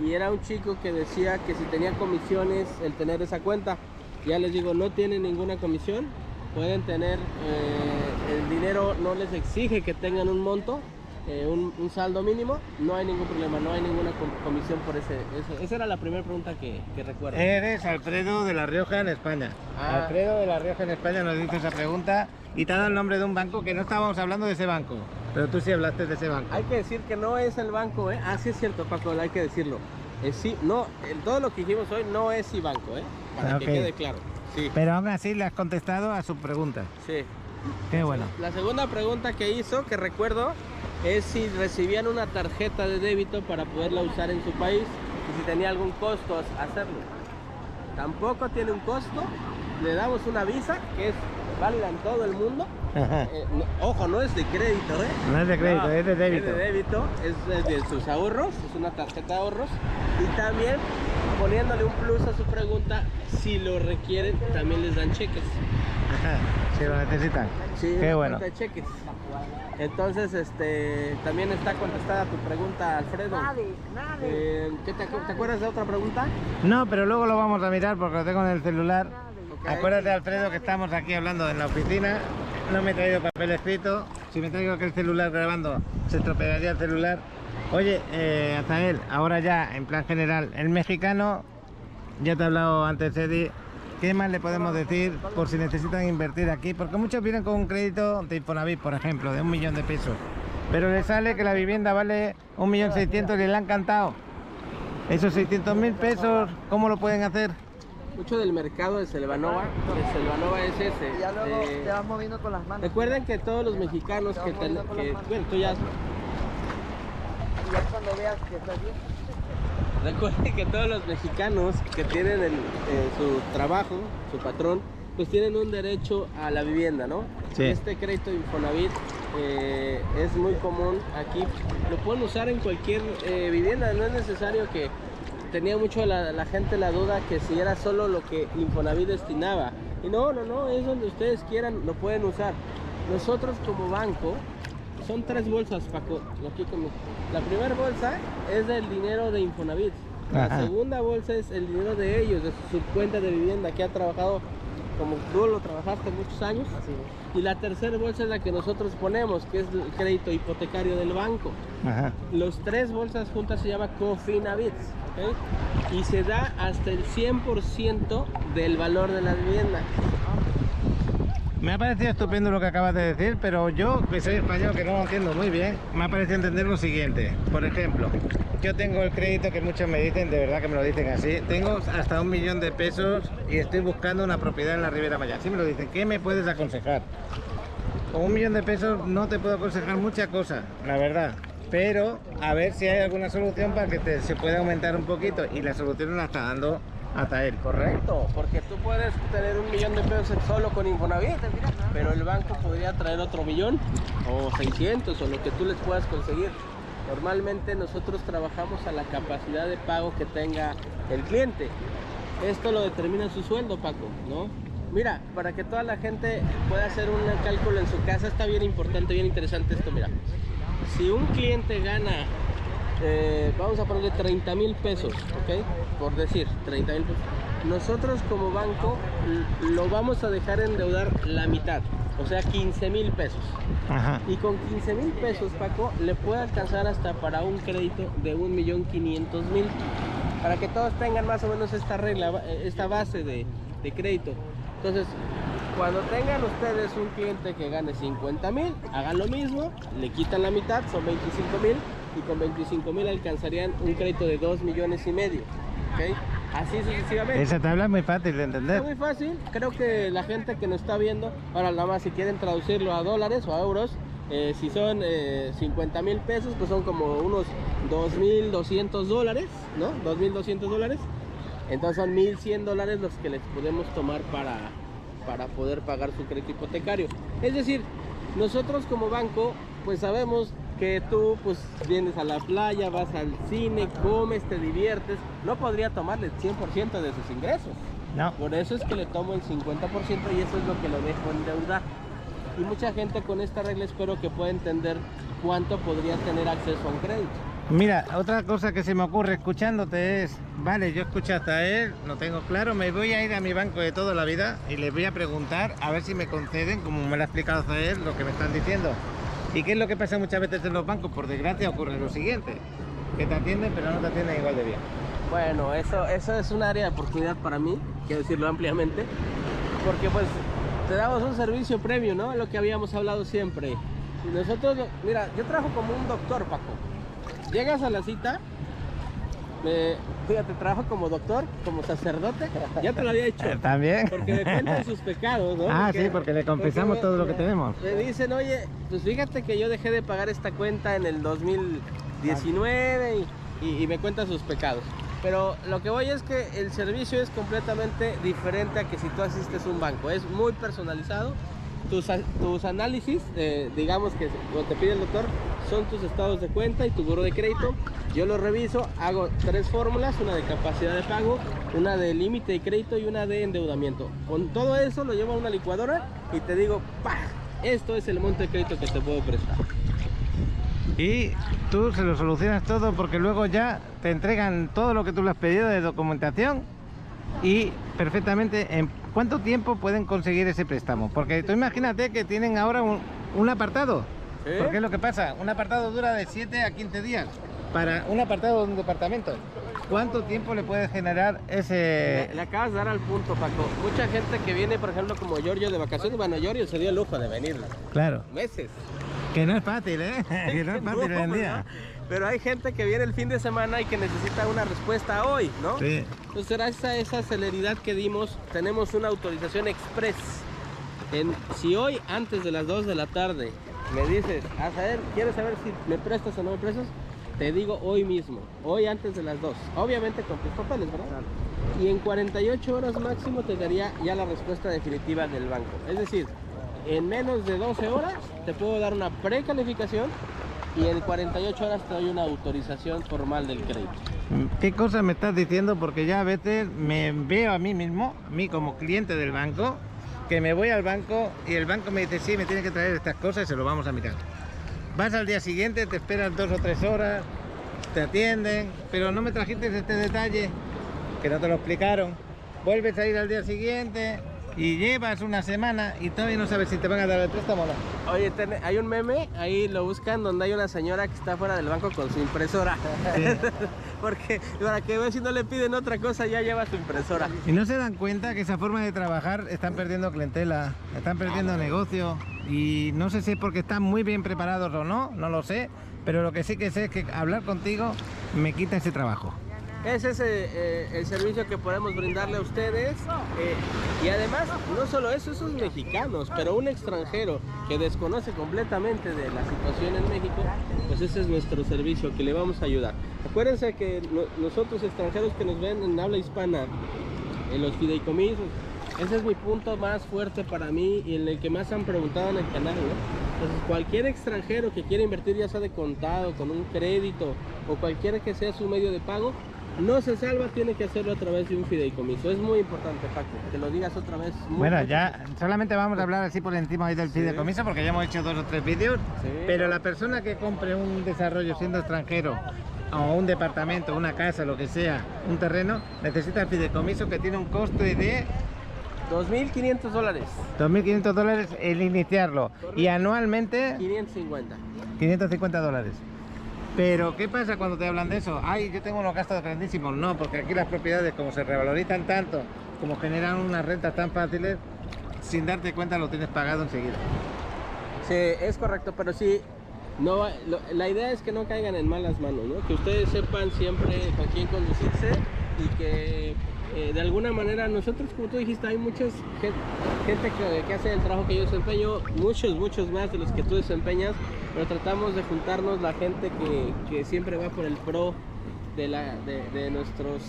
Y era un chico que decía que si tenía comisiones el tener esa cuenta. Ya les digo, no tienen ninguna comisión. Pueden tener, el dinero no les exige que tengan un monto, un saldo mínimo. No hay ningún problema, no hay ninguna comisión por ese. Esa era la primera pregunta que recuerdo. Eres Alfredo de La Rioja en España. Ah. Alfredo de La Rioja en España nos dice esa pregunta y te ha dado el nombre de un banco que no estábamos hablando de ese banco, pero tú sí hablaste de ese banco. Hay que decir que no es el banco, ¿eh? Ah, sí es cierto, Paco, hay que decirlo. Sí, no, todo lo que dijimos hoy no es Cibanco, ¿eh? Para Ok. que quede claro. Sí, Pero aún así le has contestado a su pregunta. sí. Qué bueno. La segunda pregunta que hizo, que recuerdo, es si recibían una tarjeta de débito para poderla usar en su país y si tenía algún costo hacerlo. Tampoco tiene un costo. Le damos una visa que es válida en todo el mundo. Ajá. Ojo, no es de crédito, ¿eh? No es de crédito, es de débito. Es de débito, es de sus ahorros, es una tarjeta de ahorros. Y también poniéndole un plus a su pregunta, si lo requieren, también les dan cheques. Ajá. Si lo necesitan. Sí, Qué una bueno. cuenta de cheques. Entonces, también está contestada tu pregunta, Alfredo. ¿Te acuerdas de otra pregunta? No, pero luego lo vamos a mirar porque lo tengo en el celular. Ok. Acuérdate, Alfredo, que estamos aquí hablando en la oficina. No me he traído papel escrito. Si me traigo aquel celular grabando, se estropearía el celular. Oye, Azael, ahora ya, en plan general, el mexicano, ya te he hablado antes, Eddie, ¿qué más le podemos decir por si necesitan invertir aquí? Porque muchos vienen con un crédito de Infonavit, por ejemplo, de 1 millón de pesos. Pero le sale que la vivienda vale 1.600.000 y le han cantado. Esos 600.000 pesos, ¿cómo lo pueden hacer? Mucho del mercado de Selvanova. El Selvanova es ese. Y ya luego te vas moviendo con las manos. Recuerden que todos los mexicanos bueno, tú ya. Y ya cuando veas que estás bien. Recuerden que todos los mexicanos que tienen su trabajo, su patrón, pues tienen un derecho a la vivienda, ¿no? Sí. Este crédito Infonavit es muy común aquí. Lo pueden usar en cualquier vivienda, no es necesario que... Tenía mucho la gente la duda que si era solo lo que Infonavit destinaba. Y no, es donde ustedes quieran, lo pueden usar. Nosotros como banco, son 3 bolsas, Paco. Aquí la primera bolsa es del dinero de Infonavit. La Ajá. segunda bolsa es el dinero de ellos, de su cuenta de vivienda, que ha trabajado como tú lo trabajaste muchos años. Y la tercera bolsa es la que nosotros ponemos, que es el crédito hipotecario del banco. Ajá. Los 3 bolsas juntas se llama Cofinavit, ¿ok? Y se da hasta el 100% del valor de la vivienda. Me ha parecido estupendo lo que acabas de decir, pero yo, que soy español, que no lo entiendo muy bien, me ha parecido entender lo siguiente. Por ejemplo, yo tengo el crédito que muchos me dicen, de verdad que me lo dicen así, tengo hasta 1 millón de pesos y estoy buscando una propiedad en la Riviera Maya. Así me lo dicen. ¿Qué me puedes aconsejar? Con 1 millón de pesos no te puedo aconsejar mucha cosa, la verdad. Pero a ver si hay alguna solución para que se pueda aumentar un poquito. Y la solución la está dando Azael. Correcto, porque tú puedes tener 1 millón de pesos solo con Infonavit, pero el banco podría traer otro millón o 600 o lo que tú les puedas conseguir. Normalmente nosotros trabajamos a la capacidad de pago que tenga el cliente. Esto lo determina su sueldo, Paco, ¿no? Mira, para que toda la gente pueda hacer un cálculo en su casa, está bien importante, bien interesante esto, mira. Si un cliente gana, vamos a ponerle 30,000 pesos, ¿ok? Por decir, 30,000 pesos. Nosotros como banco lo vamos a dejar endeudar la mitad, o sea, 15,000 pesos. Ajá. Y con 15,000 pesos, Paco, le puede alcanzar hasta para un crédito de 1,500,000. Para que todos tengan más o menos esta regla, esta base de crédito. Entonces, cuando tengan ustedes un cliente que gane 50,000, hagan lo mismo, le quitan la mitad, son 25,000, y con 25,000 alcanzarían un crédito de 2,5 millones, ¿ok? Así sucesivamente. Esa tabla es muy fácil de entender. Es muy fácil, creo que la gente que nos está viendo, ahora nada más si quieren traducirlo a dólares o a euros, si son 50,000 pesos, pues son como unos 2,200 dólares, ¿no? 2,200 dólares. Entonces son 1,100 dólares los que les podemos tomar para poder pagar su crédito hipotecario. Es decir, nosotros como banco, pues sabemos que tú pues vienes a la playa, vas al cine, comes, te diviertes. No podría tomarle el 100% de sus ingresos. No. Por eso es que le tomo el 50% y eso es lo que lo dejo endeudar. Y mucha gente con esta regla espero que pueda entender cuánto podría tener acceso a un crédito. Mira, otra cosa que se me ocurre escuchándote es, vale, yo escucho hasta él, no tengo claro, me voy a ir a mi banco de toda la vida y les voy a preguntar a ver si me conceden, como me lo ha explicado hasta él, lo que me están diciendo. ¿Y qué es lo que pasa muchas veces en los bancos? Por desgracia ocurre lo siguiente, que te atienden pero no te atienden igual de bien. Bueno, eso es un área de oportunidad para mí, quiero decirlo ampliamente, porque pues te damos un servicio previo, ¿no? Lo que habíamos hablado siempre. Y nosotros, mira, yo trabajo como un doctor, Paco. Llegas a la cita, fíjate, trabajo como doctor, como sacerdote, ya te lo había dicho. ¿También? Porque me cuentan sus pecados, ¿no? Ah, sí, porque le confesamos todo lo que tenemos. Me dicen, oye, pues fíjate que yo dejé de pagar esta cuenta en el 2019 y me cuentan sus pecados. Pero lo que voy es que el servicio es completamente diferente a que si tú asistes a un banco. Es muy personalizado. Tus análisis, digamos que cuando te pide el doctor, son tus estados de cuenta y tu buró de crédito. Yo lo reviso, hago 3 fórmulas, una de capacidad de pago, una de límite de crédito y una de endeudamiento. Con todo eso lo llevo a una licuadora y te digo, ¡pah! Esto es el monto de crédito que te puedo prestar. Y tú se lo solucionas todo porque luego ya te entregan todo lo que tú le has pedido de documentación y perfectamente en cuánto tiempo pueden conseguir ese préstamo. Porque tú imagínate que tienen ahora un apartado. ¿Sí? Porque es lo que pasa, un apartado dura de 7 a 15 días para un apartado de un departamento. ¿Cuánto tiempo le puede generar ese...? Le acabas de dar al punto, Paco. Mucha gente que viene, por ejemplo, como Giorgio de vacaciones, bueno, Giorgio se dio el lujo de venir Claro. meses. Que no es fácil, ¿eh? Que no es fácil hoy en día. Pero hay gente que viene el fin de semana y que necesita una respuesta hoy, ¿no? Sí. Entonces, gracias a esa celeridad que dimos, tenemos una autorización express. Si hoy, antes de las 2 de la tarde, me dices, Azael, ¿quieres saber si me prestas o no me prestas? Te digo hoy mismo, hoy antes de las 2. Obviamente con tus papeles, ¿verdad? Claro. Y en 48 horas máximo te daría ya la respuesta definitiva del banco. Es decir, en menos de 12 horas te puedo dar una precalificación y en 48 horas te doy una autorización formal del crédito. ¿Qué cosas me estás diciendo? Porque ya a veces me veo a mí mismo, a mí como cliente del banco, que me voy al banco y el banco me dice, sí, me tiene que traer estas cosas y se lo vamos a mirar. Vas al día siguiente, te esperas 2 o 3 horas, te atienden, pero no me trajiste este detalle, que no te lo explicaron. Vuelves a ir al día siguiente y llevas una semana y todavía no sabes si te van a dar el préstamo o no. Oye, hay un meme, ahí lo buscan, donde hay una señora que está fuera del banco con su impresora. Sí. Porque para que vean si no le piden otra cosa, ya lleva su impresora. Y no se dan cuenta que esa forma de trabajar están perdiendo clientela, están perdiendo negocio y no sé si es porque están muy bien preparados o no, no lo sé, pero lo que sí que sé es que hablar contigo me quita ese trabajo. Ese es el servicio que podemos brindarle a ustedes. Y además, no solo eso, esos mexicanos, pero un extranjero que desconoce completamente de la situación en México, pues ese es nuestro servicio que le vamos a ayudar. Acuérdense que nosotros extranjeros que nos ven en habla hispana, en los fideicomisos, ese es mi punto más fuerte para mí y en el que más han preguntado en el canal, ¿no? Entonces, cualquier extranjero que quiera invertir, ya sea de contado, con un crédito o cualquiera que sea su medio de pago, no se salva, tiene que hacerlo a través de un fideicomiso. Es muy importante, Paco, que lo digas otra vez. Bueno, ya solamente vamos a hablar así por encima hoy del fideicomiso porque ya hemos hecho 2 o 3 vídeos, pero la persona que compre un desarrollo siendo extranjero o un departamento, una casa, lo que sea, un terreno, necesita el fideicomiso que tiene un coste de $2,500. $2,500 el iniciarlo. Correcto. Y anualmente 550. $550. Pero ¿qué pasa cuando te hablan de eso? Ay, yo tengo unos gastos grandísimos. No, porque aquí las propiedades, como se revalorizan tanto, como generan unas rentas tan fáciles, sin darte cuenta lo tienes pagado enseguida. Sí, es correcto, pero si La idea es que no caigan en malas manos, ¿no? Que ustedes sepan siempre con quién conducirse y que de alguna manera nosotros, como tú dijiste, hay mucha gente que hace el trabajo que yo desempeño, muchos más de los que tú desempeñas, pero tratamos de juntarnos la gente que siempre va por el pro de nuestros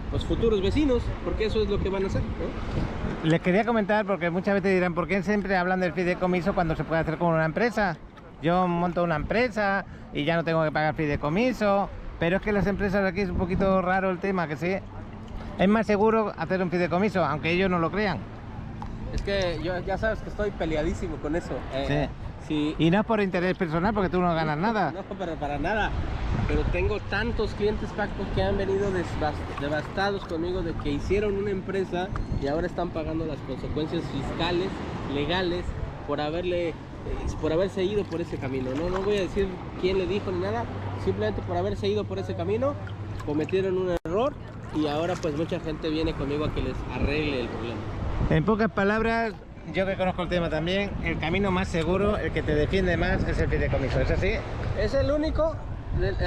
pues, futuros vecinos, porque eso es lo que van a hacer, ¿no? Les quería comentar, porque muchas veces dirán, ¿por qué siempre hablan del fideicomiso cuando se puede hacer con una empresa? Yo monto una empresa y ya no tengo que pagar fideicomiso, pero es que las empresas aquí es un poquito raro el tema, que sí, es más seguro hacer un fideicomiso, aunque ellos no lo crean. Es que yo ya sabes que estoy peleadísimo con eso. Sí. Sí. Y no es por interés personal, porque tú no ganas nada. No, para nada. Pero tengo tantos clientes, Paco, que han venido devastados conmigo de que hicieron una empresa y ahora están pagando las consecuencias fiscales, legales, por haberse ido por ese camino. No voy a decir quién le dijo ni nada, simplemente por haberse ido por ese camino, cometieron un error y ahora pues mucha gente viene conmigo a que les arregle el problema. En pocas palabras, yo que conozco el tema también, el camino más seguro, el que te defiende más, es el fideicomiso, ¿es así? Es el único,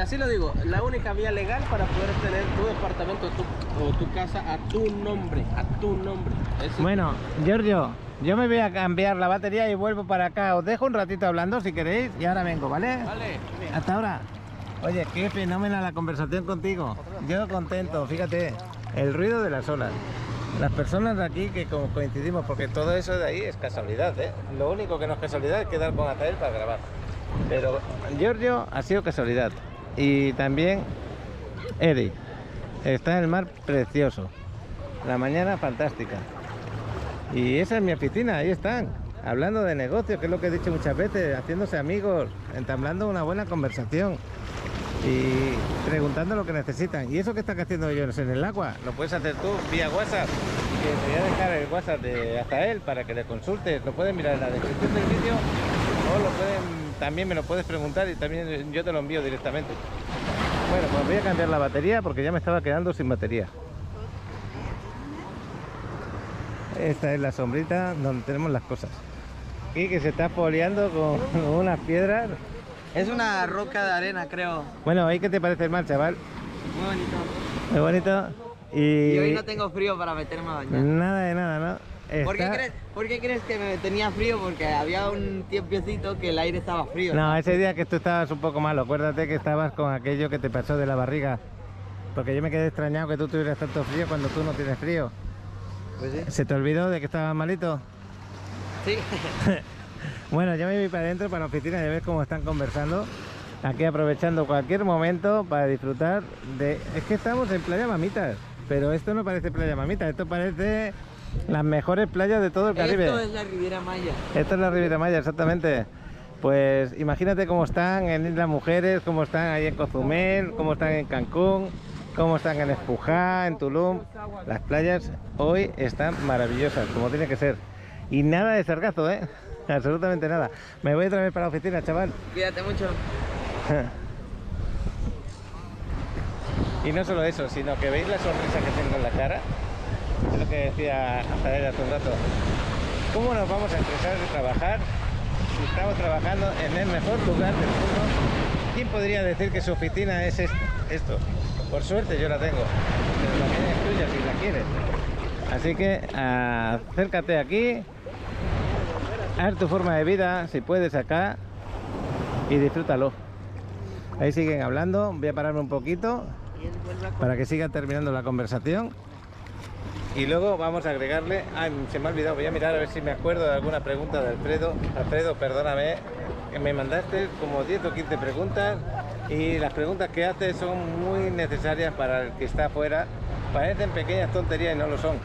así lo digo, la única vía legal para poder tener tu departamento o tu casa a tu nombre, Bueno, Giorgio, yo me voy a cambiar la batería y vuelvo para acá. Os dejo un ratito hablando si queréis y ahora vengo, ¿vale? Vale. Hasta ahora. Oye, qué fenómena la conversación contigo. Yo contento, fíjate, el ruido de las olas. Las personas de aquí que coincidimos, porque todo eso de ahí es casualidad, ¿eh? Lo único que no es casualidad es quedar con Azael para grabar. Pero Giorgio ha sido casualidad. Y también Eri. Está en el mar precioso. La mañana fantástica. Y esa es mi oficina, ahí están. Hablando de negocios, que es lo que he dicho muchas veces, haciéndose amigos, entablando una buena conversación y preguntando lo que necesitan. Y eso que están haciendo ellos en el agua, lo puedes hacer tú vía WhatsApp. Que te voy a dejar el WhatsApp de Azael para que le consultes. Lo puedes mirar en la descripción del vídeo o también me lo puedes preguntar y también yo te lo envío directamente. Bueno, pues voy a cambiar la batería porque ya me estaba quedando sin batería. Esta es la sombrita donde tenemos las cosas. Aquí que se está foliando con unas piedras. Es una roca de arena, creo. Bueno, ¿ahí qué te parece el mar, chaval? Muy bonito. Muy bonito. Y hoy no tengo frío para meterme a bañar. Nada de nada, ¿no? ¿Por qué crees que me tenía frío? Porque había un tiempecito que el aire estaba frío. No, ese día que tú estabas un poco malo. Acuérdate que estabas con aquello que te pasó de la barriga. Porque yo me quedé extrañado que tú tuvieras tanto frío cuando tú no tienes frío. Pues sí. ¿Se te olvidó de que estabas malito? Sí. Bueno, yo me voy para adentro, para la oficina, y ves cómo están conversando. Aquí aprovechando cualquier momento para disfrutar de... Es que estamos en Playa Mamitas, pero esto no parece Playa Mamitas, esto parece las mejores playas de todo el Caribe. Esto es la Riviera Maya. Esto es la Riviera Maya, exactamente. Pues imagínate cómo están en Islas Mujeres, cómo están ahí en Cozumel, cómo están en Cancún, cómo están en Espujá, en Tulum. Las playas hoy están maravillosas, como tiene que ser. Y nada de sargazo, ¿eh? Absolutamente nada. Me voy otra vez para la oficina, chaval. Cuídate mucho. Y no solo eso, sino que veis la sonrisa que tengo en la cara. Es lo que decía Azael hace un rato. ¿Cómo nos vamos a estresar de trabajar si estamos trabajando en el mejor lugar del mundo? ¿Quién podría decir que su oficina es esto? Por suerte yo la tengo, pero también es tuya si la quieres. Así que acércate aquí, haz tu forma de vida, si puedes, acá, y disfrútalo. Ahí siguen hablando, voy a pararme un poquito para que siga terminando la conversación. Y luego vamos a agregarle... Ay, se me ha olvidado, voy a mirar a ver si me acuerdo de alguna pregunta de Alfredo. Alfredo, perdóname, que me mandaste como 10 o 15 preguntas y las preguntas que haces son muy necesarias para el que está afuera. Parecen pequeñas tonterías y no lo son.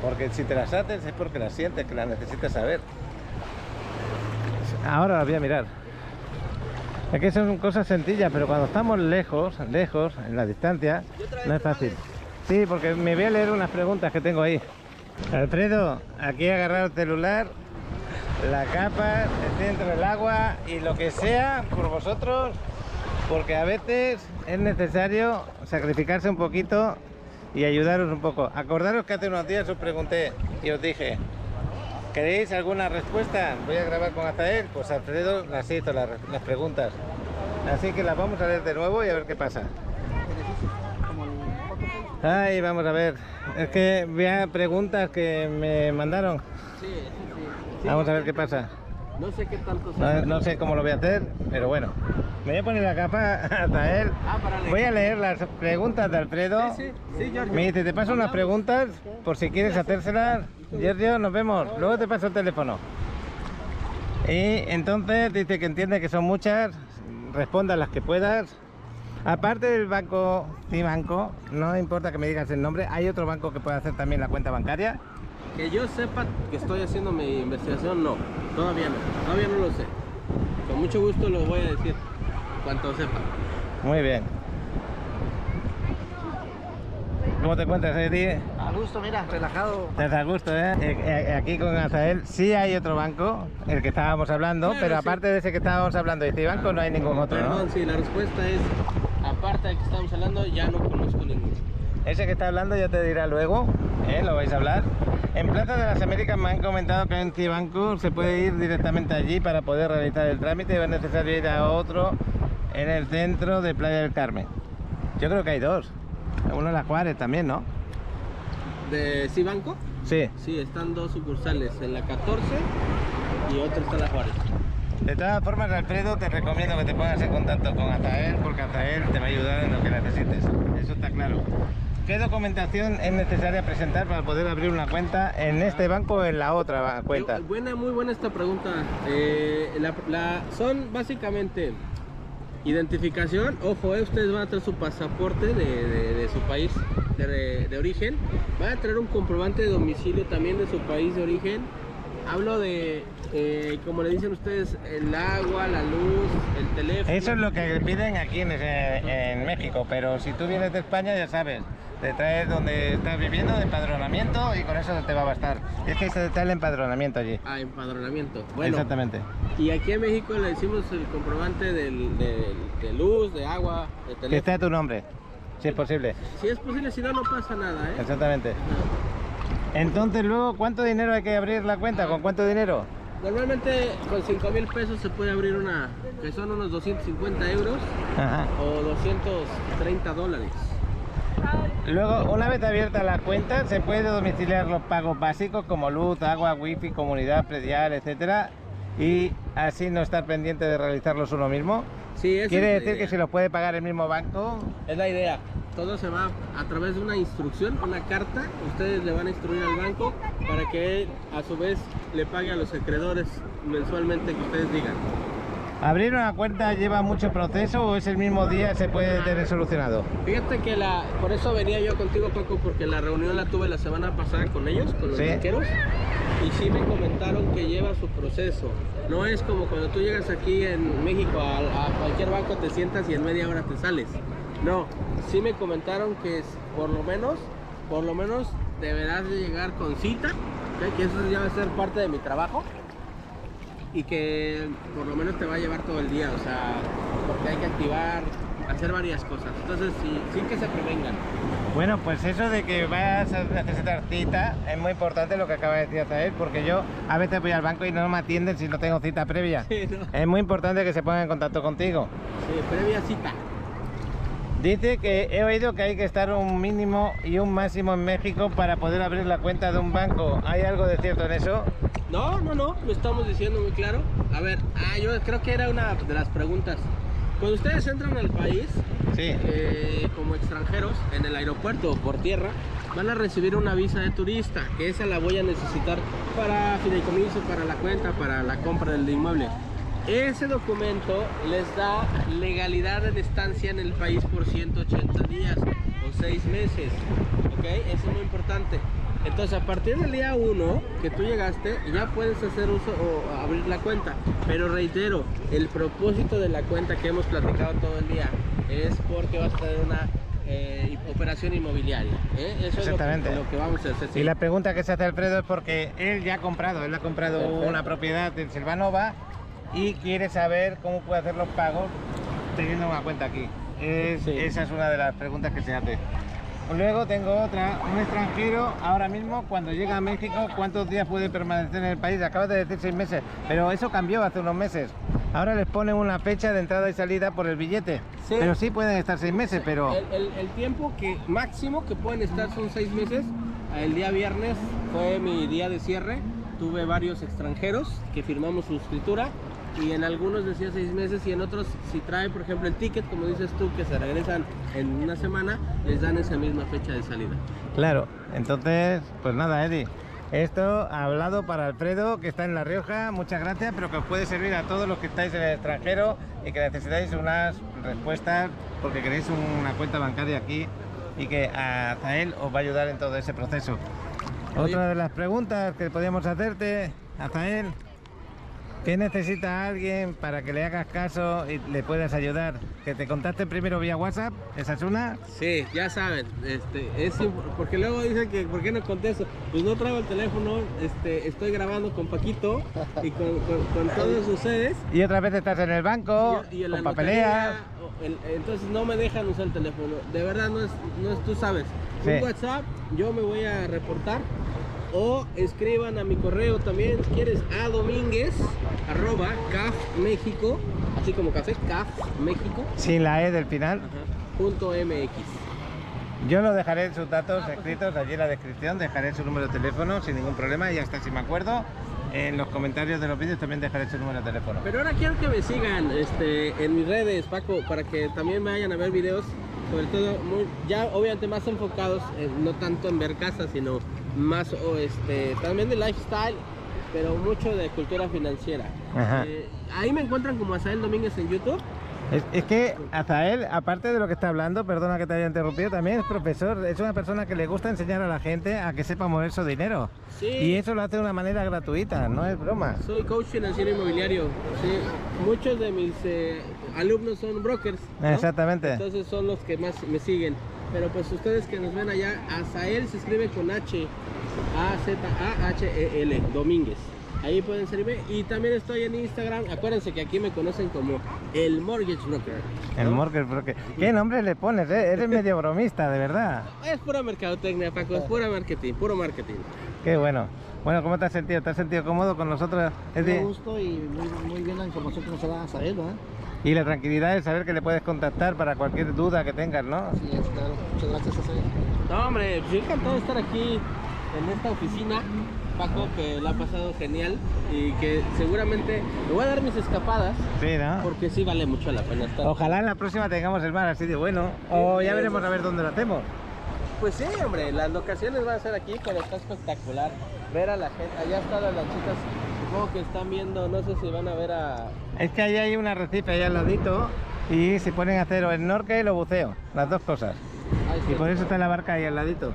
Porque si te las haces es porque las sientes, que las necesitas saber. Ahora las voy a mirar. Es que son cosas sencillas, pero cuando estamos lejos, en la distancia, no es fácil. Sí, porque me voy a leer unas preguntas que tengo ahí. Alfredo, aquí he agarrado el celular, la capa, estoy dentro del agua y lo que sea por vosotros, porque a veces es necesario sacrificarse un poquito y ayudaros un poco. Acordaros que hace unos días os pregunté y os dije, ¿Queréis alguna respuesta? Voy a grabar con Azael. Pues Alfredo las hizo las preguntas. Así que las vamos a leer de nuevo y a ver qué pasa. Ay, vamos a ver. Es que vea preguntas que me mandaron. Sí. Vamos a ver qué pasa. No sé qué tanto sea. No sé cómo lo voy a hacer, pero bueno. Me voy a poner la capa hasta él. Para leer. Voy a leer las preguntas de Alfredo. Sí, Giorgio. Me dice, te paso unas preguntas por si quieres hacérselas. Giorgio, nos vemos. Luego te paso el teléfono. Y entonces dice que entiende que son muchas. Responda las que puedas. Aparte del banco Cibanco, no importa que me digas el nombre, ¿hay otro banco que pueda hacer también la cuenta bancaria? Que yo sepa que estoy haciendo mi investigación, no. Todavía no lo sé. Con mucho gusto lo voy a decir cuanto sepa. Muy bien. ¿Cómo te encuentras, Eddie? A gusto, mira, relajado. Estás a gusto, ¿eh? Aquí con Azael sí hay otro banco, el que estábamos hablando, Claro, pero sí. aparte de ese que estábamos hablando de Cibanco no hay ningún otro, ¿no? Perdón, sí, la respuesta es, aparte de que estamos hablando, ya no conozco ninguno. Ese que está hablando ya te dirá luego, lo vais a hablar. En Plaza de las Américas me han comentado que en Cibanco se puede ir directamente allí para poder realizar el trámite, o es necesario ir a otro en el centro de Playa del Carmen. Yo creo que hay dos, uno en la Juárez también, ¿no? ¿De Cibanco? Sí. Sí, están dos sucursales, en la 14 y otro está en la Juárez. De todas formas, Alfredo, te recomiendo que te pongas en contacto con Azael, porque Azael te va a ayudar en lo que necesites, eso está claro. ¿Qué documentación es necesaria presentar para poder abrir una cuenta en este banco o en la otra cuenta? Muy buena esta pregunta. Son básicamente identificación. Ojo, ustedes van a traer su pasaporte de su país de origen. Van a traer un comprobante de domicilio también de su país de origen. Hablo de, como le dicen ustedes, el agua, la luz, el teléfono. Eso es lo que piden aquí en México, pero si tú vienes de España ya sabes, te traes donde estás viviendo, de empadronamiento, y con eso te va a bastar. Es que se trae el empadronamiento allí. Ah, empadronamiento. Bueno, exactamente. y aquí en México le decimos el comprobante de luz, de agua, de teléfono. Que esté a tu nombre, si es posible. Si es posible, si no, no pasa nada, ¿eh? Exactamente. Entonces luego, ¿cuánto dinero hay que abrir la cuenta? ¿Con cuánto dinero? Normalmente con 5,000 pesos se puede abrir una, que son unos 250 euros Ajá. o 230 dólares. Luego, una vez abierta la cuenta, se puede domiciliar los pagos básicos como luz, agua, wifi, comunidad, predial, etcétera, y así no estar pendiente de realizarlos uno mismo. Sí, esa ¿Quiere es la decir idea. que se los puede pagar el mismo banco? Es la idea. Todo se va a través de una instrucción, una carta. Ustedes le van a instruir al banco para que él, a su vez, le pague a los acreedores mensualmente que ustedes digan. ¿Abrir una cuenta lleva mucho proceso o es el mismo día se puede tener solucionado? Fíjate que por eso venía yo contigo, Paco, porque la reunión la tuve la semana pasada con ellos, con los ¿Sí? banqueros, y sí me comentaron que lleva su proceso. No es como cuando tú llegas aquí en México a cualquier banco, te sientas y en media hora te sales. No, sí me comentaron que es, por lo menos deberás de llegar con cita, ¿ok? Que eso ya va a ser parte de mi trabajo. Y que por lo menos te va a llevar todo el día, o sea, porque hay que activar, hacer varias cosas. Entonces sí que se prevengan. Bueno, pues eso de que vas a necesitar cita es muy importante lo que acaba de decir Azael, porque yo a veces voy al banco y no me atienden si no tengo cita previa. Sí, ¿no? Es muy importante que se pongan en contacto contigo. Sí, previa cita. Dice que he oído que hay que estar un mínimo y un máximo en México para poder abrir la cuenta de un banco. ¿Hay algo de cierto en eso? No, lo estamos diciendo muy claro. A ver, yo creo que era una de las preguntas. Cuando ustedes entran al país, Sí. como extranjeros, en el aeropuerto o por tierra, van a recibir una visa de turista, que esa la voy a necesitar para fideicomiso, para la cuenta, para la compra del inmueble. Ese documento les da legalidad de estancia en el país por 180 días o 6 meses. ¿Ok? Eso es muy importante. Entonces, a partir del día 1 que tú llegaste, ya puedes hacer uso o abrir la cuenta. Pero reitero, el propósito de la cuenta que hemos platicado todo el día es porque vas a tener una operación inmobiliaria. Eso Exactamente. es lo que vamos a hacer. Y la pregunta que se hace Alfredo es porque él ha comprado Perfecto. una propiedad en Silvanova y quiere saber cómo puede hacer los pagos teniendo una cuenta aquí. Sí. Esa es una de las preguntas que se hace. luego tengo otra, un extranjero ahora mismo cuando llega a México, ¿cuántos días puede permanecer en el país? Acabas de decir 6 meses, pero eso cambió hace unos meses. Ahora les ponen una fecha de entrada y salida por el billete, Sí. pero sí pueden estar 6 meses, pero... El tiempo que máximo que pueden estar son 6 meses. El día viernes fue mi día de cierre. Tuve varios extranjeros que firmamos su escritura y en algunos decía 6 meses y en otros, si traen por ejemplo el ticket, como dices tú, que se regresan en una semana, les dan esa misma fecha de salida. Claro, entonces, pues nada, Eddie. Esto ha hablado para Alfredo, que está en La Rioja. Muchas gracias, pero que os puede servir a todos los que estáis en el extranjero y que necesitáis unas respuestas porque queréis una cuenta bancaria aquí y que Azael os va a ayudar en todo ese proceso. Otra de las preguntas que podíamos hacerte, Azael, ¿qué necesita alguien para que le hagas caso y le puedas ayudar? ¿Que te contacte primero vía WhatsApp? ¿Esa es una? Sí, ya saben, porque luego dicen que ¿por qué no contesto? Pues no traigo el teléfono, estoy grabando con Paquito y con todos ustedes. Y otra vez estás en el banco, Y en con la papeleas. notaría, entonces no me dejan usar el teléfono. De verdad no es tú sabes. Sí. Un WhatsApp, yo me voy a reportar. O escriban a mi correo también, si quieres, a dominguez@cafmexico, así como café, cafmexico, Sin la E del final. .mx. Yo lo dejaré en sus datos escritos allí en la descripción, dejaré su número de teléfono sin ningún problema y hasta si me acuerdo, en los comentarios de los vídeos también dejaré su número de teléfono. Pero ahora quiero que me sigan en mis redes, Paco, para que también vayan a ver videos, sobre todo ya obviamente más enfocados, no tanto en ver casas, sino más también de lifestyle, pero mucho de cultura financiera. Ajá. Ahí me encuentran como Azael Domínguez en YouTube. Es que Azael, aparte de lo que está hablando, perdona que te haya interrumpido, también es profesor, es una persona que le gusta enseñar a la gente a que sepa mover su dinero. Sí. Y eso lo hace de una manera gratuita, no es broma. Soy coach financiero inmobiliario. Sí. Muchos de mis alumnos son brokers, ¿no? Exactamente. Entonces son los que más me siguen. Pero pues ustedes que nos ven allá, Azael se escribe con H, A-Z-A-H-E-L, Domínguez. Ahí pueden seguirme. Y también estoy en Instagram. Acuérdense que aquí me conocen como el Mortgage Broker, ¿no? El mortgage broker. ¿Qué nombre le pones? Eres medio bromista, de verdad. Es pura mercadotecnia, Paco. Es pura marketing, puro marketing. Qué bueno. Bueno, ¿cómo te has sentido? ¿Te has sentido cómodo con nosotros, Eddie? Me gusto y muy bien la información que nos da Azael, ¿no? Y la tranquilidad de saber que le puedes contactar para cualquier duda que tengas, ¿no? Así es, claro. Muchas gracias, Azael. No, hombre, pues yo encantado de estar aquí en esta oficina, Paco, que la ha pasado genial y que seguramente me voy a dar mis escapadas Sí, ¿no? porque sí vale mucho la pena estar. Ojalá en la próxima tengamos el mar así de bueno. O ya veremos a ver dónde lo hacemos. Pues sí, hombre, las locaciones van a ser aquí, pero está espectacular ver a la gente. Allá están las chicas, supongo que están viendo, no sé si van a ver a... Es que ahí hay un arrecife ahí al ladito y se ponen a hacer o snorkel o buceo, las dos cosas. Ay, Y por eso está la barca ahí al ladito.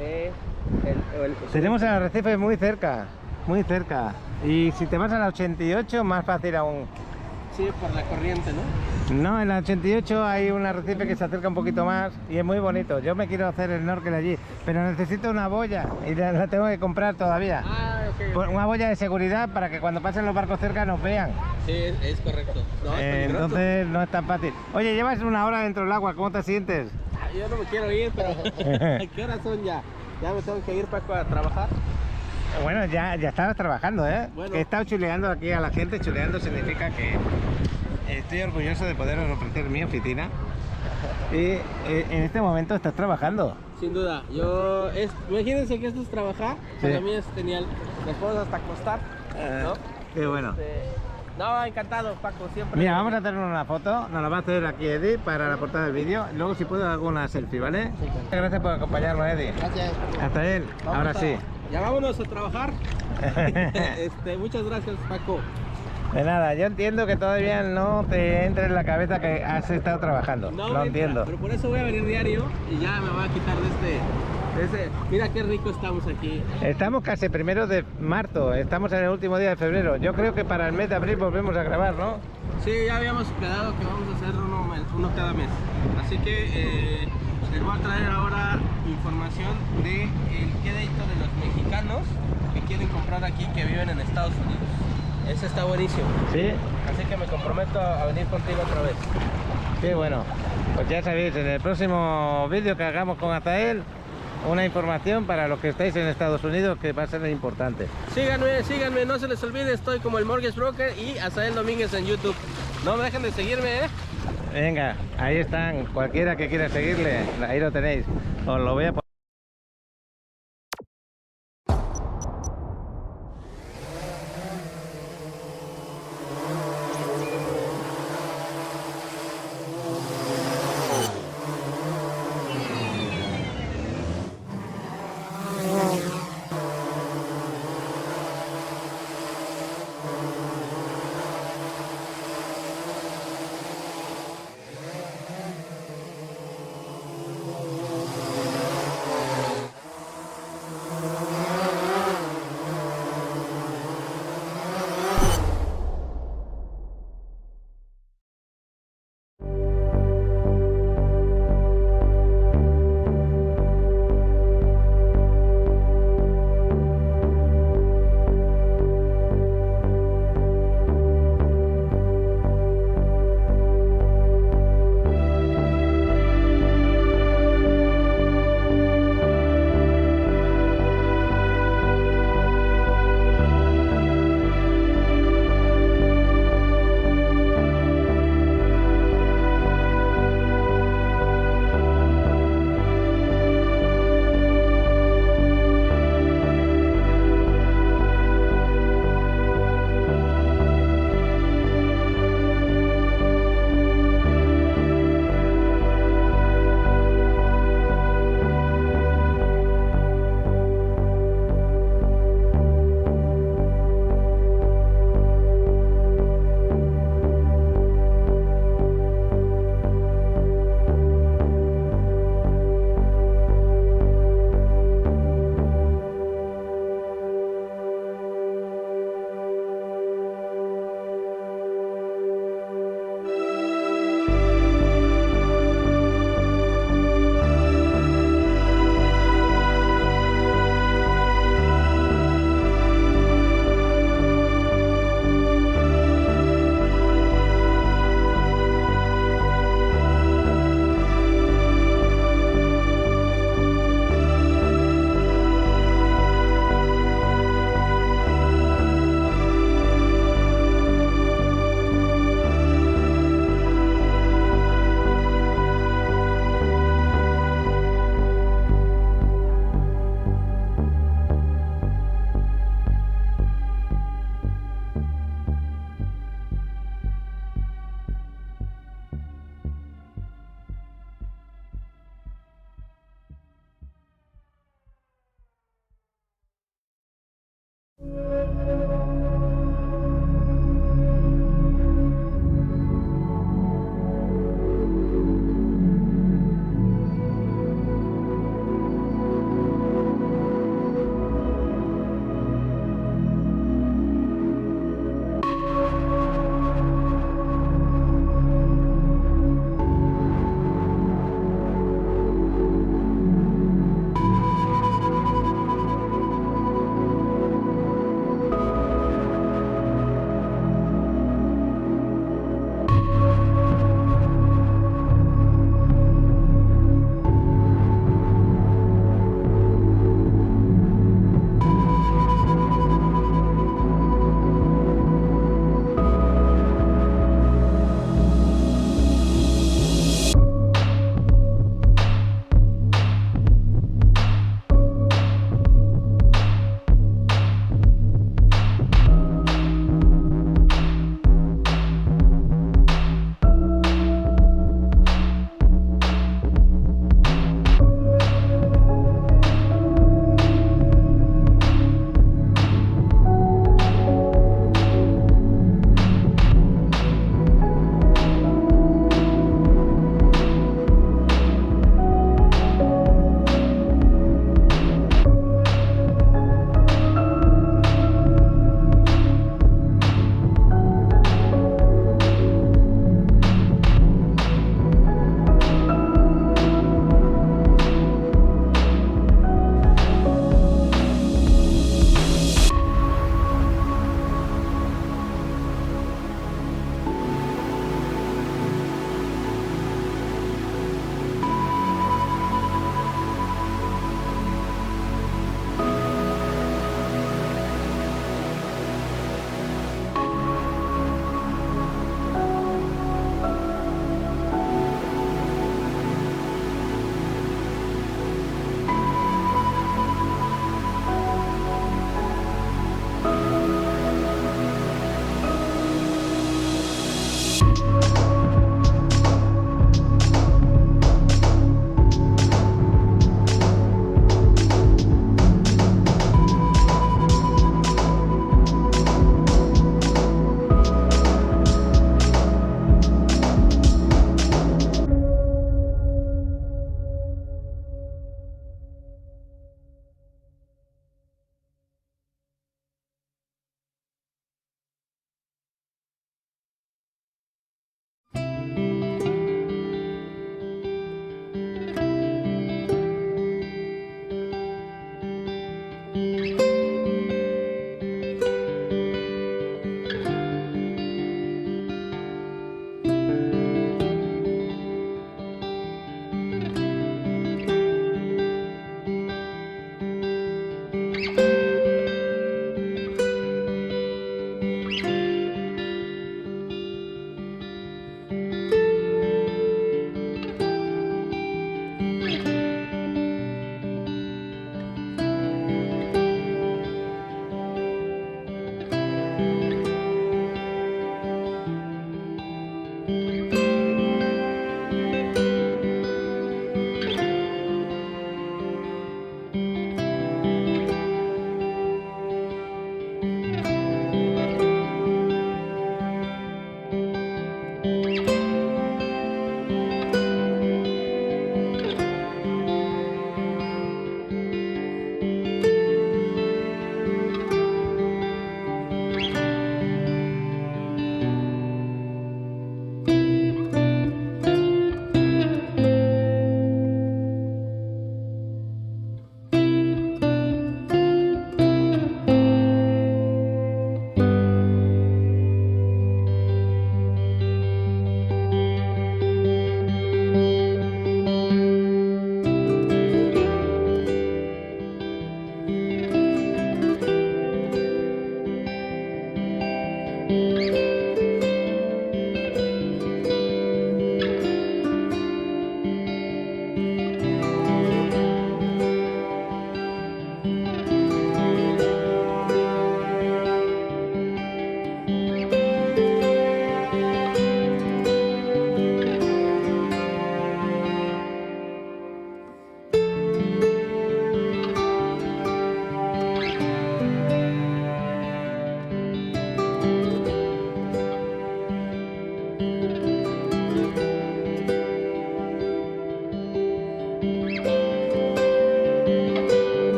el- Tenemos el arrecife muy cerca, muy cerca. Y si te vas a la 88, más fácil aún. Sí, por la corriente, ¿no? No, en la 88 hay un arrecife que se acerca un poquito más y es muy bonito. Yo me quiero hacer el snorkel allí, pero necesito una boya y la tengo que comprar todavía. Ah, ok. Una boya de seguridad para que cuando pasen los barcos cerca nos vean. Sí, es correcto. No, es peligroso. Entonces no es tan fácil. Oye, llevas una hora dentro del agua, ¿cómo te sientes? Yo no me quiero ir, pero ¿a qué horas son ya? Ya me tengo que ir, Paco, a trabajar. Bueno, ya estabas trabajando, ¿eh? Bueno. Que he estado chuleando aquí a la gente. Chuleando significa que estoy orgulloso de poderos ofrecer mi oficina. Y en este momento estás trabajando. Sin duda, imagínense que esto es trabajar, Sí. para mí es genial. Nos podemos hasta acostar, ¿no? Qué bueno. No, encantado, Paco, siempre. Mira, vamos a hacer una foto. Nos la va a hacer aquí Eddie para la portada del vídeo. Luego, si puedo, hago una selfie, ¿vale? Sí, claro. Gracias por acompañarnos, Eddie. Gracias. Hasta él. Vamos Ahora a- sí. Ya vámonos a trabajar. Muchas gracias, Paco. De nada, yo entiendo que todavía no te entre en la cabeza que has estado trabajando. No Lo me entra, entiendo. pero por eso voy a venir diario y ya me voy a quitar de este. Mira qué rico estamos aquí. Estamos casi primero de marzo, estamos en el último día de febrero. Yo creo que para el mes de abril volvemos a grabar, ¿no? Sí, ya habíamos quedado que vamos a hacer uno cada mes. Así que les voy a traer ahora información de el crédito de los mexicanos que quieren comprar aquí, que viven en Estados Unidos. Ese está buenísimo. Sí. Así que me comprometo a venir contigo otra vez. Qué bueno. Pues ya sabéis, en el próximo vídeo que hagamos con Azael, una información para los que estáis en Estados Unidos que va a ser importante. Síganme, no se les olvide, estoy como el Mortgage Broker y Azael Domínguez en YouTube. No me dejen de seguirme, Venga, ahí están, cualquiera que quiera seguirle, ahí lo tenéis. Os lo voy a poner.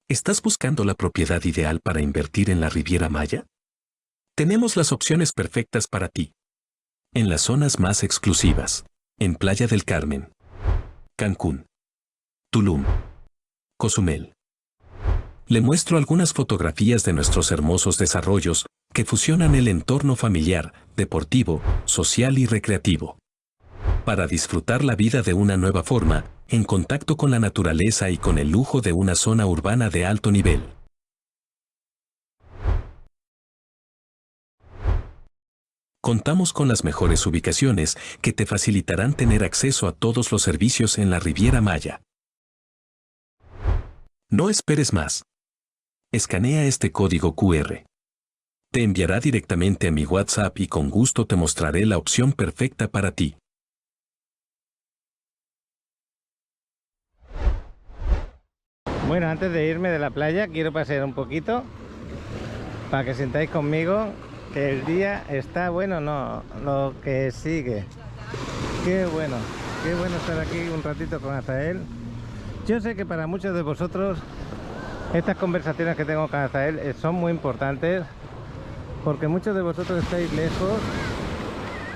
¿Estás buscando la propiedad ideal para invertir en la Riviera Maya? Tenemos las opciones perfectas para ti. En las zonas más exclusivas, en Playa del Carmen, Cancún, Tulum, Cozumel. Le muestro algunas fotografías de nuestros hermosos desarrollos que fusionan el entorno familiar, deportivo, social y recreativo. Para disfrutar la vida de una nueva forma, en contacto con la naturaleza y con el lujo de una zona urbana de alto nivel. Contamos con las mejores ubicaciones que te facilitarán tener acceso a todos los servicios en la Riviera Maya. No esperes más. Escanea este código QR. Te enviará directamente a mi WhatsApp y con gusto te mostraré la opción perfecta para ti. Bueno, antes de irme de la playa quiero pasear un poquito para que sintáis conmigo que el día está bueno, no, lo que sigue. Qué bueno estar aquí un ratito con Azael. Yo sé que para muchos de vosotros estas conversaciones que tengo con Azael son muy importantes porque muchos de vosotros estáis lejos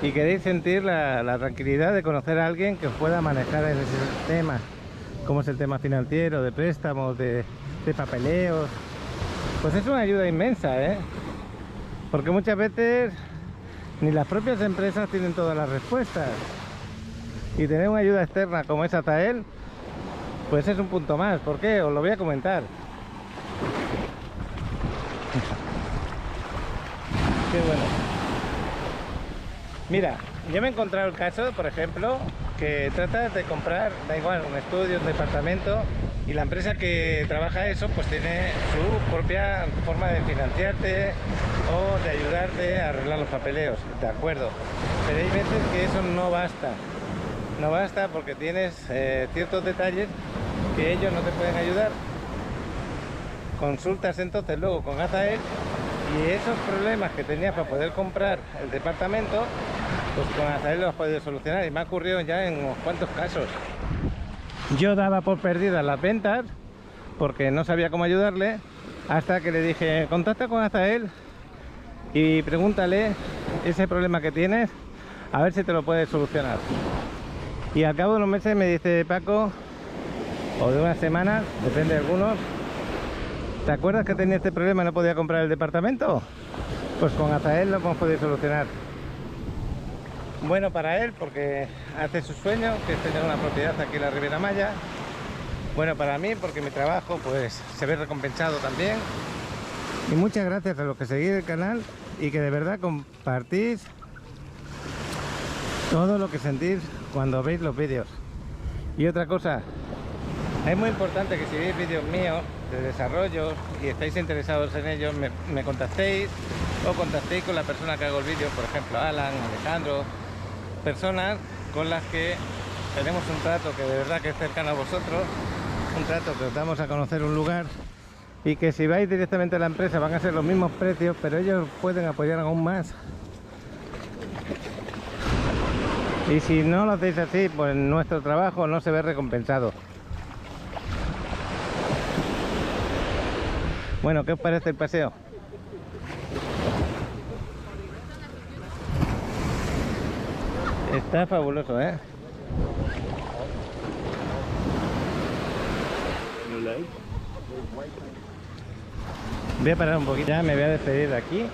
y queréis sentir la tranquilidad de conocer a alguien que os pueda manejar ese tema, como es el tema financiero, de préstamos, de papeleos. Pues es una ayuda inmensa, porque muchas veces ni las propias empresas tienen todas las respuestas y tener una ayuda externa como es Azael, pues es un punto más. ¿Por qué? Os lo voy a comentar. Qué bueno. Mira, yo me he encontrado el caso, por ejemplo, que tratas de comprar, da igual, un estudio, un departamento, y la empresa que trabaja eso pues tiene su propia forma de financiarte o de ayudarte a arreglar los papeleos, de acuerdo. Pero hay veces que eso no basta. No basta porque tienes ciertos detalles que ellos no te pueden ayudar. Consultas entonces luego con Azael y esos problemas que tenías para poder comprar el departamento, pues con Azael los puedes solucionar, y me ha ocurrido ya en unos cuantos casos. Yo daba por perdidas las ventas porque no sabía cómo ayudarle, hasta que le dije: contacta con Azael y pregúntale ese problema que tienes, a ver si te lo puedes solucionar. Y al cabo de unos meses me dice: Paco, o de unas semanas, depende de algunos, ¿te acuerdas que tenía este problema y no podía comprar el departamento? Pues con Azael lo hemos podido solucionar. Bueno para él, porque hace su sueño, que es tener una propiedad aquí en la Riviera Maya. Bueno para mí, porque mi trabajo pues se ve recompensado también. Y muchas gracias a los que seguís el canal y que de verdad compartís todo lo que sentís cuando veis los vídeos. Y otra cosa, es muy importante que si veis vídeos míos de desarrollo y estáis interesados en ellos, me contactéis o contactéis con la persona que hago el vídeo, por ejemplo Alan, Alejandro, personas con las que tenemos un trato que de verdad que es cercano a vosotros, un trato que os damos a conocer un lugar, y que si vais directamente a la empresa van a ser los mismos precios, pero ellos pueden apoyar aún más Y si no lo hacéis así, pues nuestro trabajo no se ve recompensado. Bueno, ¿qué os parece el paseo? Está fabuloso, ¿eh? Voy a parar un poquito, ya me voy a despedir de aquí.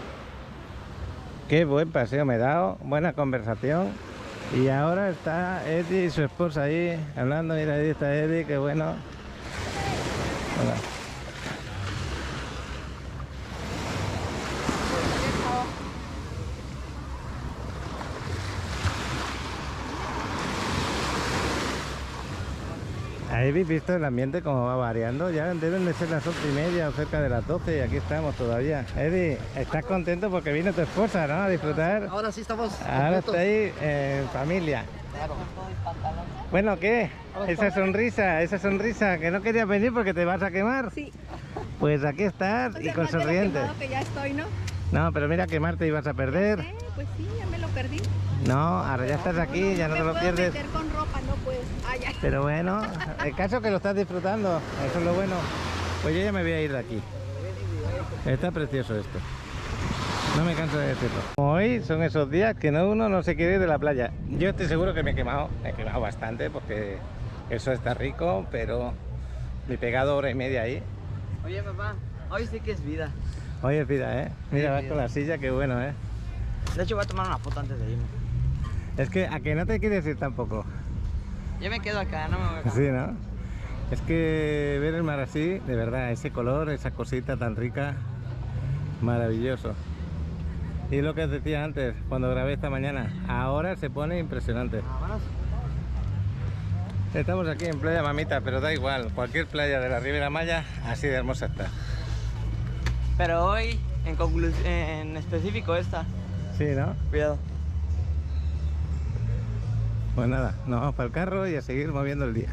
Qué buen paseo me he dado, buena conversación. Y ahora está Eddie y su esposa ahí hablando. Mira, ahí está Eddie, qué bueno. Hola. Ahí habéis visto el ambiente como va variando. Ya deben de ser las 8:30 o cerca de las 12 y aquí estamos todavía. Eddie, ¿estás contento porque vino tu esposa, no? A disfrutar. Ahora sí estamos Ahora completos. está ahí en familia. Claro. Bueno, ¿qué? Esa sonrisa, que no querías venir porque te vas a quemar. Sí. Pues aquí estás O y sea, con más de lo sonriente. quemado que ya estoy, ¿no? No, pero mira, quemarte ibas a perder. Pues sí, ya me lo perdí. No, ahora ya estás aquí, ya no te lo me pierdes. puedo meter con ropa, no puedo. Ay, ay. Pero bueno, el caso es que lo estás disfrutando, eso es lo bueno. Pues yo ya me voy a ir de aquí. Está precioso esto. No me canso de decirlo. Hoy son esos días que uno no se quiere ir de la playa. Yo estoy seguro que me he quemado bastante porque eso está rico, pero me he pegado 1 hora y media ahí. Oye, papá, hoy sí que es vida. Hoy es vida, ¿eh? Mira, Sí, vas vida. con la silla, qué bueno, ¿eh? De hecho, voy a tomar una foto antes de irme. Es que a que no te quieres ir tampoco. Yo me quedo acá, no me voy a... Sí, ¿no? Es que ver el mar así, de verdad, ese color, esa cosita tan rica, maravilloso. Y lo que os decía antes, cuando grabé esta mañana, ahora se pone impresionante. Vámonos. Estamos aquí en Playa Mamita, pero da igual, cualquier playa de la Riviera Maya, así de hermosa está. Pero hoy, en específico esta. Sí, ¿no? Cuidado. Pues nada, nos vamos para el carro y a seguir moviendo el día.